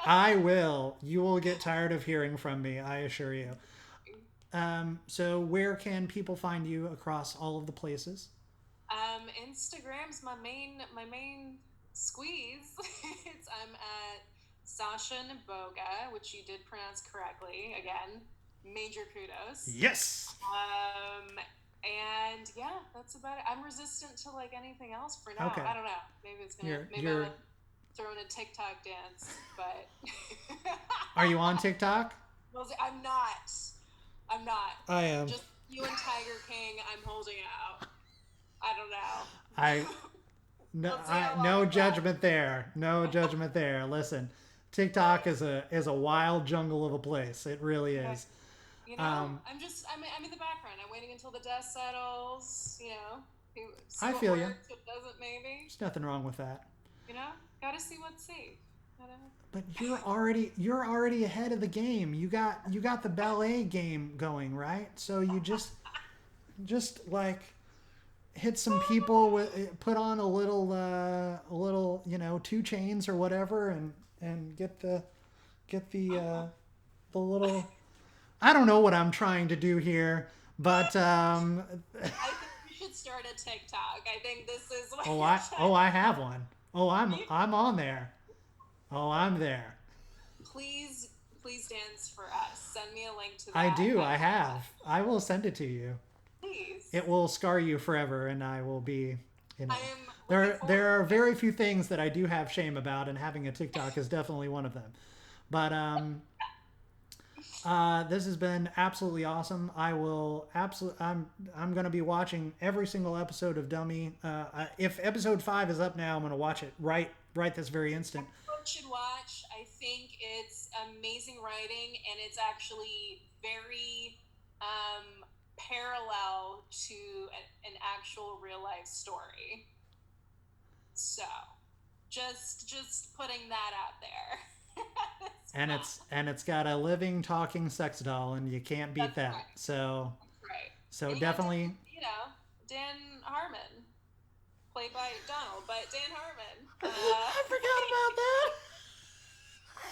Speaker 1: I will. You will get tired of hearing from me, I assure you. So where can people find you across all of the places?
Speaker 2: Instagram's my main squeeze. I'm at Sasha Neboga, which you did pronounce correctly. Again, major kudos.
Speaker 1: Yes.
Speaker 2: And yeah, that's about it. I'm resistant to like anything else for now.
Speaker 1: Okay.
Speaker 2: I don't know. Maybe it's gonna.
Speaker 1: You're
Speaker 2: Maybe I'll
Speaker 1: you're
Speaker 2: like throw in a TikTok dance, but
Speaker 1: Are you on TikTok?
Speaker 2: I'm not. I'm not.
Speaker 1: I am.
Speaker 2: Just you and Tiger King. I'm holding out. I don't
Speaker 1: I
Speaker 2: know.
Speaker 1: no
Speaker 2: We'll see
Speaker 1: I
Speaker 2: how long
Speaker 1: no
Speaker 2: it lasts.
Speaker 1: judgment there. No judgment there. Listen, TikTok is a wild jungle of a place. It really
Speaker 2: Okay.
Speaker 1: is. Um,
Speaker 2: I'm in the background. I'm waiting until the dust settles. See
Speaker 1: I
Speaker 2: what
Speaker 1: feel you.
Speaker 2: works, what doesn't, maybe.
Speaker 1: There's nothing wrong with that.
Speaker 2: Gotta see what's safe. Gotta,
Speaker 1: But you're already ahead of the game. You got the ballet game going, right? So you just like hit some people with put on a little 2 chains or whatever, and get the little. I don't know what I'm trying to do here, but
Speaker 2: I think you should start a TikTok. I think this is what
Speaker 1: oh
Speaker 2: you're
Speaker 1: I have one. Oh, I'm
Speaker 2: trying.
Speaker 1: I'm on there. Oh, I'm there.
Speaker 2: Please, please dance for us. Send me a link to
Speaker 1: I
Speaker 2: that.
Speaker 1: do.
Speaker 2: I
Speaker 1: I
Speaker 2: want that.
Speaker 1: have. I will send it to you.
Speaker 2: Please.
Speaker 1: it will scar you forever, and I will be, you know.
Speaker 2: I am
Speaker 1: There are very few things that I do have shame about, and having a TikTok is definitely one of them. But this has been absolutely awesome. I'm going to be watching every single episode of Dummy. If episode 5 is up now, I'm going to watch it right this very instant.
Speaker 2: Everyone should watch. I think it's amazing writing, and it's actually very parallel to an actual real life story. So, just putting that out there.
Speaker 1: It's got a living, talking sex doll, and you can't beat that.
Speaker 2: Right.
Speaker 1: So,
Speaker 2: right.
Speaker 1: So
Speaker 2: and
Speaker 1: definitely,
Speaker 2: Dan Harmon, played by Donald, but Dan Harmon.
Speaker 1: I forgot about that.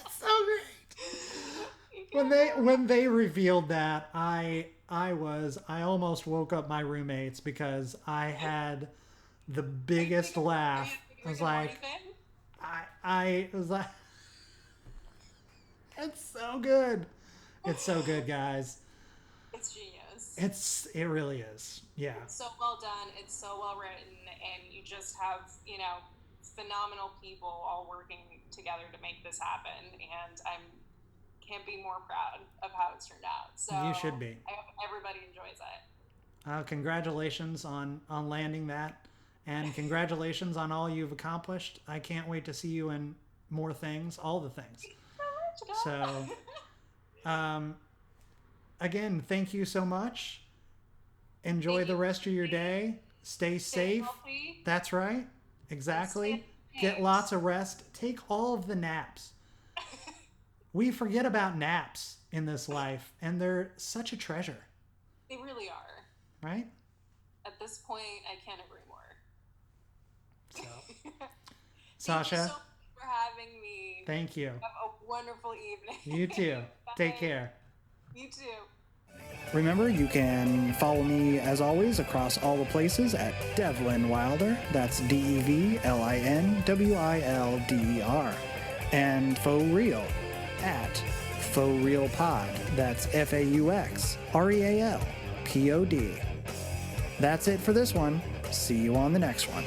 Speaker 1: That's so great. When they revealed that, I almost woke up my roommates because I had the biggest laugh. I was like, I was like, it's so good. It's so good, guys.
Speaker 2: It's genius.
Speaker 1: It really is. Yeah.
Speaker 2: It's so well done. It's so well written, and you just have, phenomenal people all working together to make this happen, and can't be more proud of how it's turned out. So
Speaker 1: you should be.
Speaker 2: I hope everybody enjoys it.
Speaker 1: Congratulations on landing that, and congratulations on all you've accomplished. I can't wait to see you in more things, all the things. So, again, thank you so much. Enjoy the rest of your day. Stay safe.
Speaker 2: Healthy.
Speaker 1: That's right. Exactly. Get lots of rest. Take all of the naps. We forget about naps in this life, and they're such a treasure.
Speaker 2: They really are.
Speaker 1: Right?
Speaker 2: At this point, I can't agree more.
Speaker 1: So,
Speaker 2: Sasha,
Speaker 1: Sasha,
Speaker 2: thank you so much for having me.
Speaker 1: Thank you.
Speaker 2: Have a wonderful evening.
Speaker 1: You too. Take care.
Speaker 2: You too.
Speaker 1: Remember, you can follow me, as always, across all the places at Devlin Wilder. That's DEVLINWILDER. And Faux Real at Faux Real Pod. That's FAUXREALPOD. That's it for this one. See you on the next one.